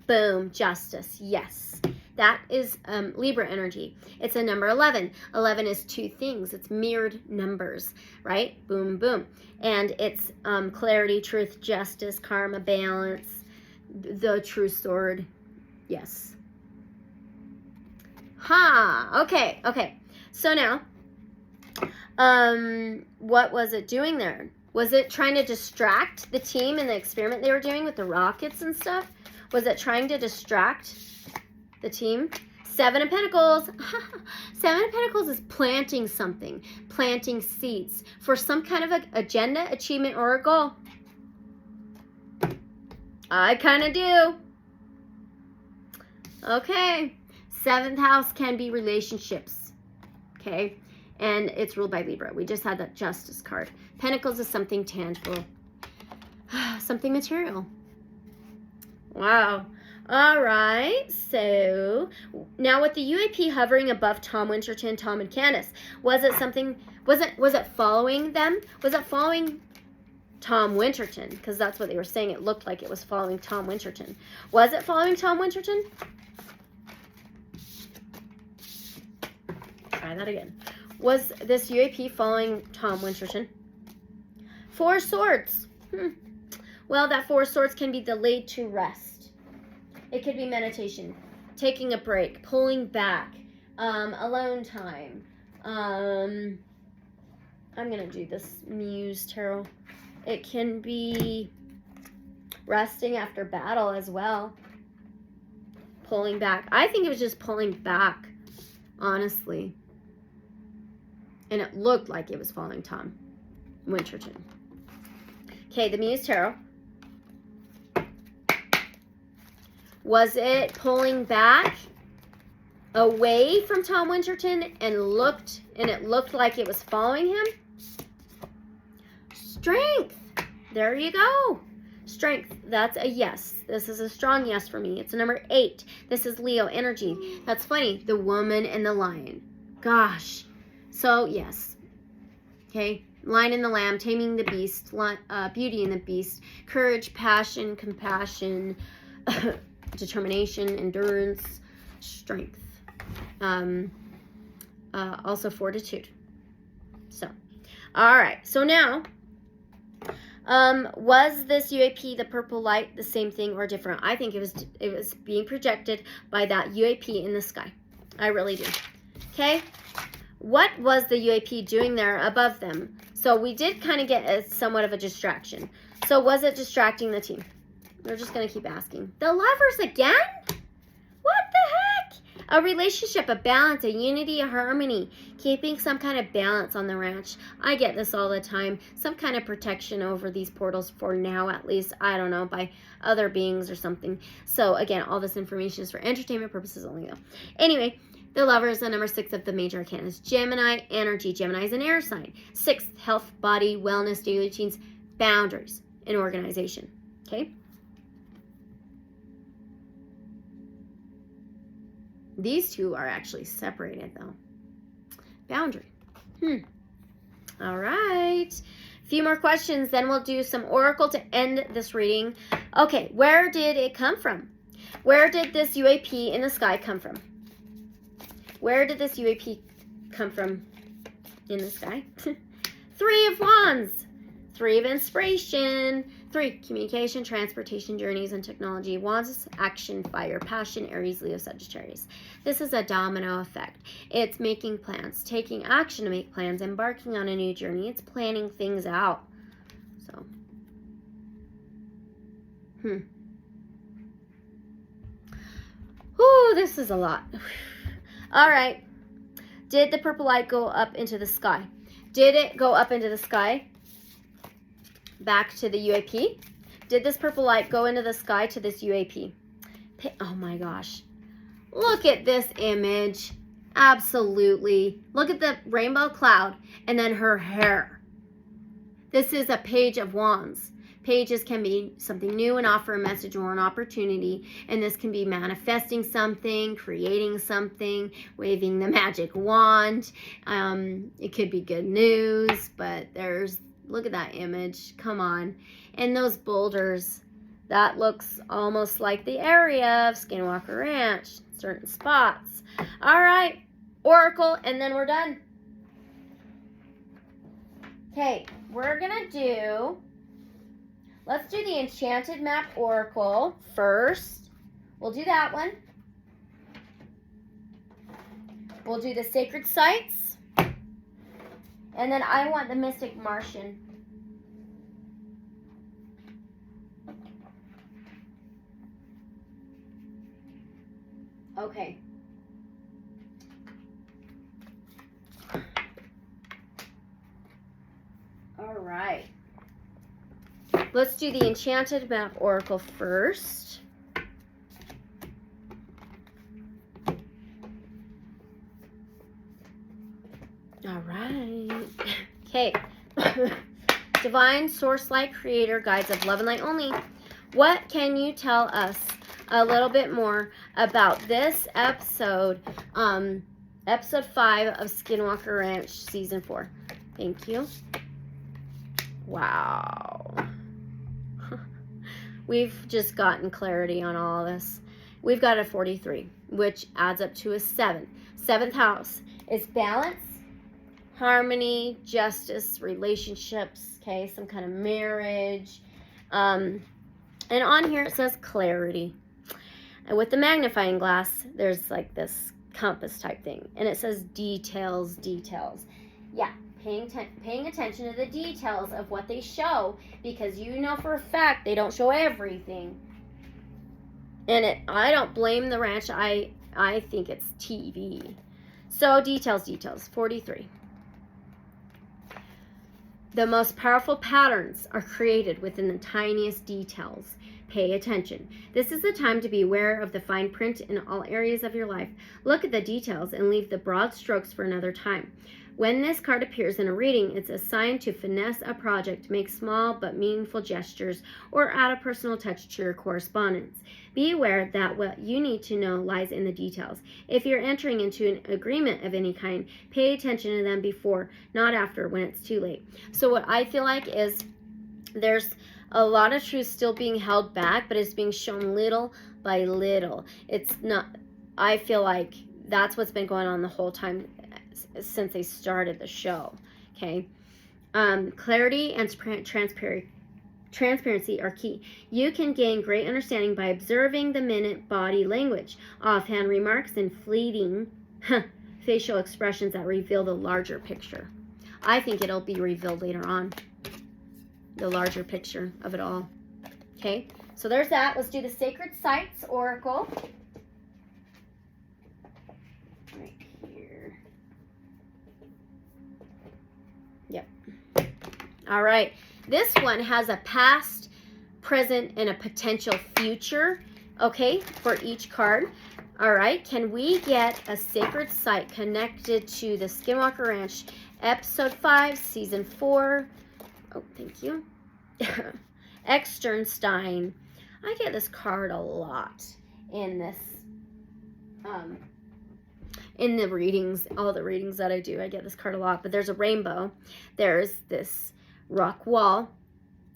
Boom, justice, yes. That is Libra energy. It's a number 11. 11 is 2 things. It's mirrored numbers, right? Boom, boom. And it's clarity, truth, justice, karma, balance, the true sword. Yes. Okay, okay. So now, what was it doing there? Was it trying to distract the team in the experiment they were doing with the rockets and stuff? Was it trying to distract the team? 7 of Pentacles. 7 of Pentacles is planting something, planting seeds for some kind of agenda, achievement, or a goal. I kind of do. Okay. 7th house can be relationships. Okay. And it's ruled by Libra. We just had that Justice card. Pentacles is something tangible. Something material. Wow. All right. So now with the UAP hovering above Tom Winterton, Tom and Candace, was it something, was it following them? Was it following Tom Winterton? Because that's what they were saying. It looked like it was following Tom Winterton. Was it following Tom Winterton? Try that again. Was this UAP following Tom Winterton? 4 of Swords. Well, that 4 of Swords can be delayed to rest. It could be meditation, taking a break, pulling back, alone time. I'm going to do this Muse Tarot. It can be resting after battle as well. Pulling back. I think it was just pulling back, honestly. And it looked like it was following Tom Winterton. Okay, the Muse Tarot. Was it pulling back away from Tom Winterton and it looked like it was following him? Strength. There you go. Strength. That's a yes. This is a strong yes for me. It's number 8. This is Leo energy. That's funny. The woman and the lion. Gosh. So, yes. Okay. Lion and the lamb, taming the beast, beauty and the beast, courage, passion, compassion, determination, endurance, strength. Also fortitude. So, all right. So now, was this UAP, the purple light, the same thing or different? I think it was being projected by that UAP in the sky. I really do. Okay. What was the UAP doing there above them? So we did kind of get somewhat of a distraction. So was it distracting the team? We're just going to keep asking. The lovers again? What the heck? A relationship, a balance, a unity, a harmony. Keeping some kind of balance on the ranch. I get this all the time. Some kind of protection over these portals for now, at least. I don't know, by other beings or something. So again, all this information is for entertainment purposes only though. Anyway, the lovers, the number 6 of the major arcana is Gemini energy. Gemini is an air sign. 6th, health, body, wellness, daily routines, boundaries, and organization. Okay? These two are actually separated, though. Boundary. All right. A few more questions, then we'll do some oracle to end this reading. Okay, where did it come from? Where did this UAP in the sky come from? Where did this UAP come from in the sky? 3 of Wands. 3 of Inspiration. 3, communication, transportation, journeys, and technology. Wands, action, fire, passion, Aries, Leo, Sagittarius. This is a domino effect. It's making plans, taking action to make plans, embarking on a new journey. It's planning things out. So, Ooh, this is a lot. All right. Did the purple light go up into the sky? Did it go up into the sky? Back to the UAP. Did this purple light go into the sky to this UAP? Oh my gosh. Look at this image. Absolutely. Look at the rainbow cloud and then her hair. This is a page of wands. Pages can be something new and offer a message or an opportunity. And this can be manifesting something, creating something, waving the magic wand. It could be good news, but look at that image. Come on. And those boulders, that looks almost like the area of Skinwalker Ranch, certain spots. All right, oracle, and then we're done. Okay, let's do the Enchanted Map Oracle first. We'll do that one. We'll do the Sacred Sites. And then I want the Mystic Martian. Okay. All right. Let's do the Enchanted Map Oracle first. All right. Okay. Divine Source Light Creator, Guides of Love and Light Only. What can you tell us a little bit more about this episode, episode 5 of Skinwalker Ranch, season 4? Thank you. Wow. We've just gotten clarity on all of this. We've got a 43, which adds up to a 7. 7th house is balance, harmony, justice, relationships, okay, some kind of marriage. And on here it says clarity. And with the magnifying glass, there's like this compass type thing. And it says details, details. Yeah, paying attention to the details of what they show, because you know for a fact they don't show everything. And I don't blame the ranch. I think it's TV. So details. 43. The most powerful patterns are created within the tiniest details. Pay attention. This is the time to be aware of the fine print in all areas of your life. Look at the details and leave the broad strokes for another time. When this card appears in a reading, it's a sign to finesse a project, make small but meaningful gestures, or add a personal touch to your correspondence. Be aware that what you need to know lies in the details. If you're entering into an agreement of any kind, pay attention to them before, not after, when it's too late. So what I feel like is there's a lot of truth still being held back, but it's being shown little by little. It's not, I feel like that's what's been going on the whole time since they started the show. Okay. Clarity and transparency are key. You can gain great understanding by observing the minute body language, offhand remarks, and fleeting facial expressions that reveal the larger picture. I think it'll be revealed later on, the larger picture of it all. Okay, so there's that. Let's do the Sacred Sites Oracle. Right here. Yep. All right. This one has a past, present, and a potential future, okay, for each card. All right. Can we get a sacred site connected to the Skinwalker Ranch, Episode 5, Season 4? Oh, thank you. Externstein. I get this card a lot in this, in the readings, all the readings that I do. I get this card a lot, but there's a rainbow. There's this rock wall.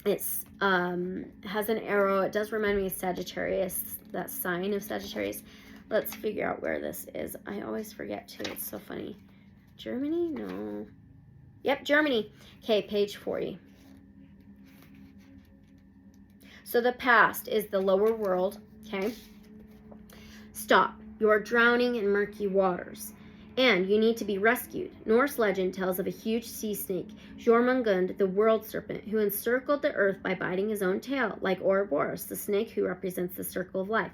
It's has an arrow. It does remind me of Sagittarius, that sign of Sagittarius. Let's figure out where this is. I always forget too. It's so funny. Germany? No. Yep, Germany. Okay, page 40. So the past is the lower world, okay? Stop. You are drowning in murky waters, and you need to be rescued. Norse legend tells of a huge sea snake, Jormungand, the world serpent, who encircled the earth by biting his own tail, like Ouroboros, the snake who represents the circle of life.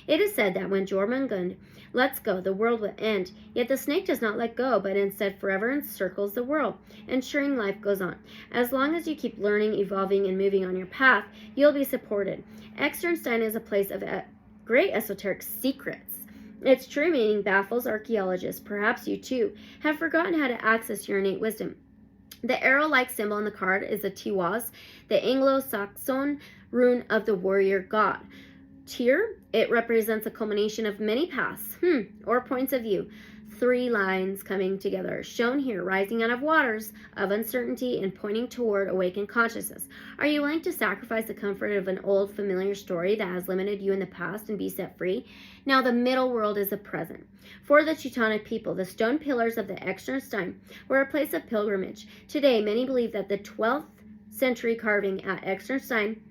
It is said that when Jormungand lets go, the world will end. Yet the snake does not let go, but instead forever encircles the world, ensuring life goes on. As long as you keep learning, evolving, and moving on your path, you'll be supported. Externstein is a place of great esoteric secrets. Its true meaning baffles archaeologists. Perhaps you, too, have forgotten how to access your innate wisdom. The arrow-like symbol on the card is a Tiwaz, the Anglo-Saxon rune of the warrior god. Tyr, it represents a culmination of many paths, or points of view. 3 lines coming together, shown here, rising out of waters of uncertainty and pointing toward awakened consciousness. Are you willing to sacrifice the comfort of an old familiar story that has limited you in the past and be set free? Now the middle world is the present. For the Teutonic people, the stone pillars of the Externstein were a place of pilgrimage. Today, many believe that the 12th century carving at Externstein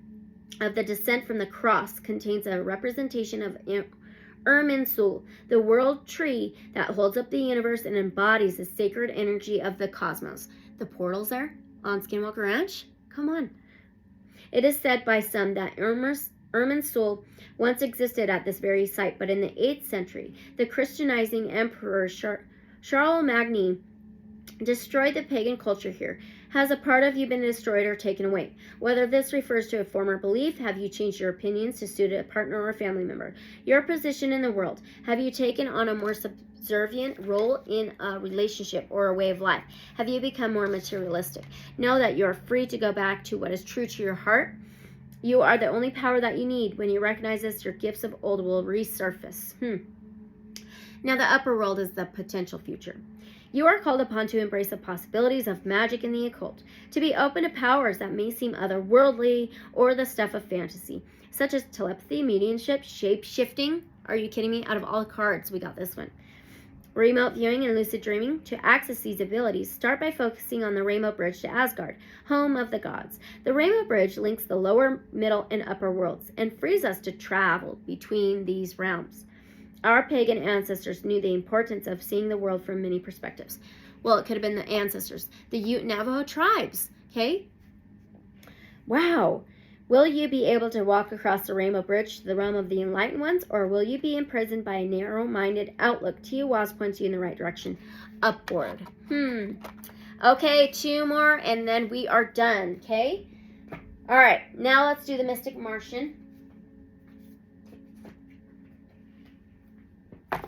of the descent from the cross contains a representation of Irminsul, the world tree that holds up the universe and embodies the sacred energy of the cosmos. The portals there on Skinwalker Ranch? Come on. It is said by some that Irminsul once existed at this very site, but in the 8th century, the Christianizing emperor Charlemagne destroyed the pagan culture here. Has a part of you been destroyed or taken away? Whether this refers to a former belief, have you changed your opinions to suit a partner or a family member? Your position in the world, have you taken on a more subservient role in a relationship or a way of life? Have you become more materialistic? Know that you are free to go back to what is true to your heart. You are the only power that you need. When you recognize this, your gifts of old will resurface. Now the upper world is the potential future. You are called upon to embrace the possibilities of magic and the occult, to be open to powers that may seem otherworldly or the stuff of fantasy, such as telepathy, mediumship, shape-shifting. Are you kidding me? Out of all the cards, we got this one. Remote viewing and lucid dreaming. To access these abilities, start by focusing on the Rainbow Bridge to Asgard, home of the gods. The Rainbow Bridge links the lower, middle, and upper worlds and frees us to travel between these realms. Our pagan ancestors knew the importance of seeing the world from many perspectives. Well, it could have been the ancestors, the Ute Navajo tribes, okay? Wow. Will you be able to walk across the rainbow bridge to the realm of the enlightened ones, or will you be imprisoned by a narrow-minded outlook? Tiawas points you in the right direction, upward. Okay, 2 more, and then we are done, okay? All right, now let's do the Mystic Martian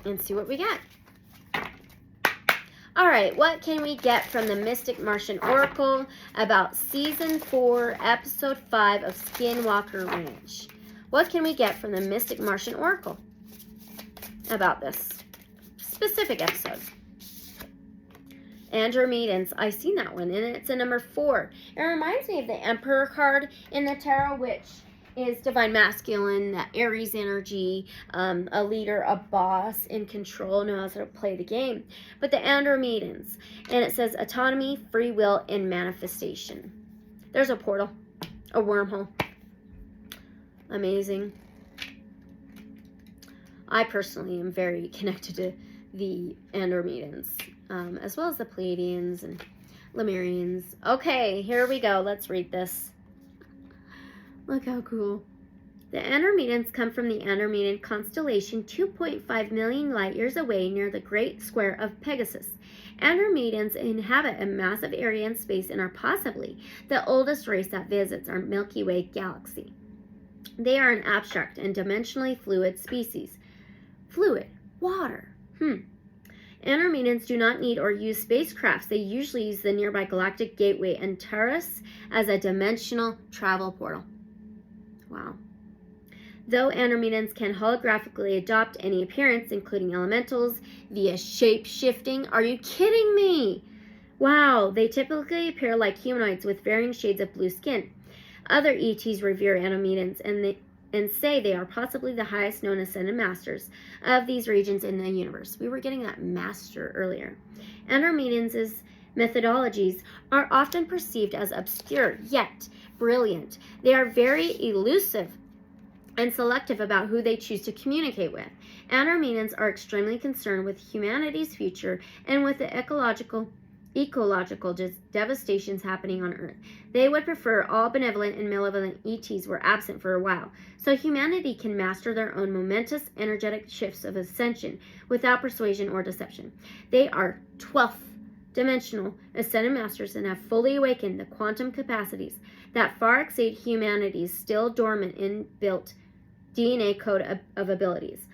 and see what we get. All right, what can we get from the Mystic Martian Oracle about Season 4, Episode 5 of Skinwalker Ranch? What can we get from the Mystic Martian Oracle about this specific episode? Andromedans, I've seen that one, and it's a number 4. It reminds me of the Emperor card in the tarot, which is divine masculine, that Aries energy, a leader, a boss, in control, knows how to play the game. But the Andromedans, and it says autonomy, free will, and manifestation. There's a portal, a wormhole. Amazing. I personally am very connected to the Andromedans, as well as the Pleiadians and Lemurians. Okay, here we go. Let's read this. Look how cool. The Andromedans come from the Andromedan constellation 2.5 million light years away near the Great Square of Pegasus. Andromedans inhabit a massive area in space and are possibly the oldest race that visits our Milky Way galaxy. They are an abstract and dimensionally fluid species. Fluid. Water. Andromedans do not need or use spacecrafts. They usually use the nearby galactic gateway Antares as a dimensional travel portal. Wow. Though Andromedans can holographically adopt any appearance, including elementals, via shape-shifting. Are you kidding me? Wow, they typically appear like humanoids with varying shades of blue skin. Other ETs revere Andromedans and say they are possibly the highest known ascended masters of these regions in the universe. We were getting that master earlier. Andromedans' methodologies are often perceived as obscure, yet brilliant. They are very elusive and selective about who they choose to communicate with. Andromedans are extremely concerned with humanity's future and with the ecological devastations happening on Earth. They would prefer all benevolent and malevolent ETs were absent for a while, so humanity can master their own momentous energetic shifts of ascension without persuasion or deception. They are 12th dimensional ascended masters and have fully awakened the quantum capacities that far exceed humanity's still dormant inbuilt DNA code of abilities.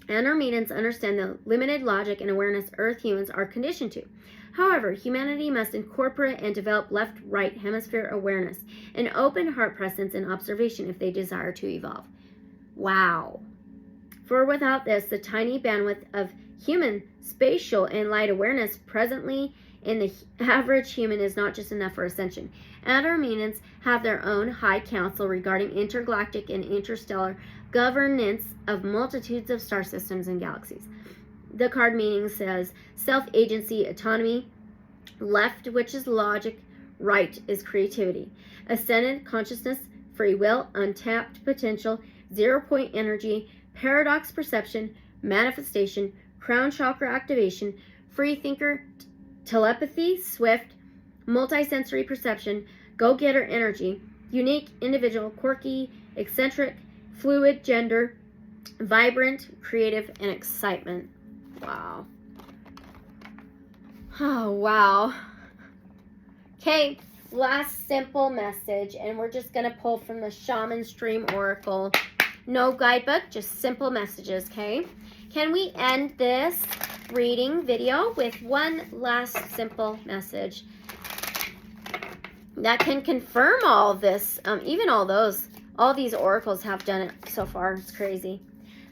Andromedans understand the limited logic and awareness Earth humans are conditioned to. However, humanity must incorporate and develop left-right hemisphere awareness, an open heart presence and observation if they desire to evolve. Wow. For without this, the tiny bandwidth of human spatial and light awareness presently in the average human is not just enough for ascension. Andromedans have their own high council regarding intergalactic and interstellar governance of multitudes of star systems and galaxies. The card meaning says self-agency, autonomy, left, which is logic, right is creativity, ascended consciousness, free will, untapped potential, 0-point energy, paradox perception, manifestation, crown chakra activation, free thinker, telepathy, swift, multisensory perception, go-getter energy, unique, individual, quirky, eccentric, fluid, gender, vibrant, creative, and excitement. Wow. Oh, wow. Okay, last simple message, and we're just going to pull from the Shaman Stream Oracle. No guidebook, just simple messages, okay? Can we end this reading video with one last simple message that can confirm all of this? Even all these oracles have done it so far. It's crazy.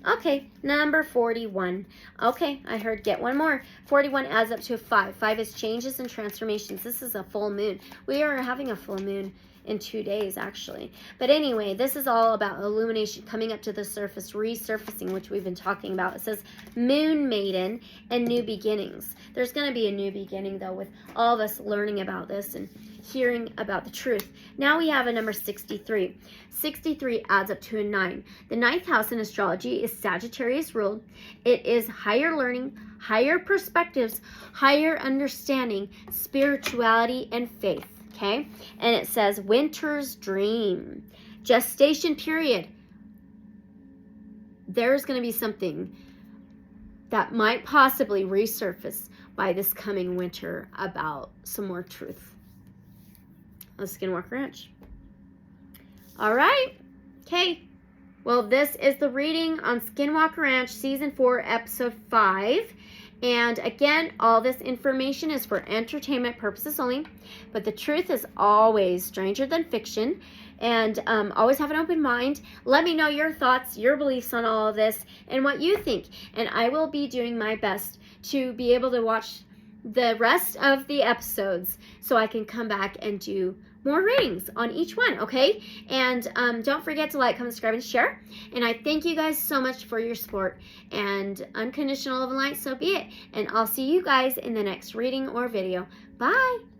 Okay, number 41. Okay, I heard get one more. 41 adds up to 5. 5 is changes and transformations. This is a full moon. We are having a full moon in 2 days, actually. But anyway, this is all about illumination coming up to the surface, resurfacing, which we've been talking about. It says Moon Maiden and new beginnings. There's going to be a new beginning, though, with all of us learning about this and hearing about the truth. Now we have a number 63. 63 adds up to a 9. The 9th house in astrology is Sagittarius ruled. It is higher learning, higher perspectives, higher understanding, spirituality, and faith, okay? And it says winter's dream, gestation period. There's going to be something that might possibly resurface by this coming winter about some more truth. A Skinwalker Ranch. All right. Okay. Well, this is the reading on Skinwalker Ranch Season 4, Episode 5. And again, all this information is for entertainment purposes only. But the truth is always stranger than fiction. And always have an open mind. Let me know your thoughts, your beliefs on all of this, and what you think. And I will be doing my best to be able to watch the rest of the episodes so I can come back and do more readings on each one, okay? And don't forget to like, comment, subscribe, and share. And I thank you guys so much for your support and unconditional love and light, so be it. And I'll see you guys in the next reading or video. Bye!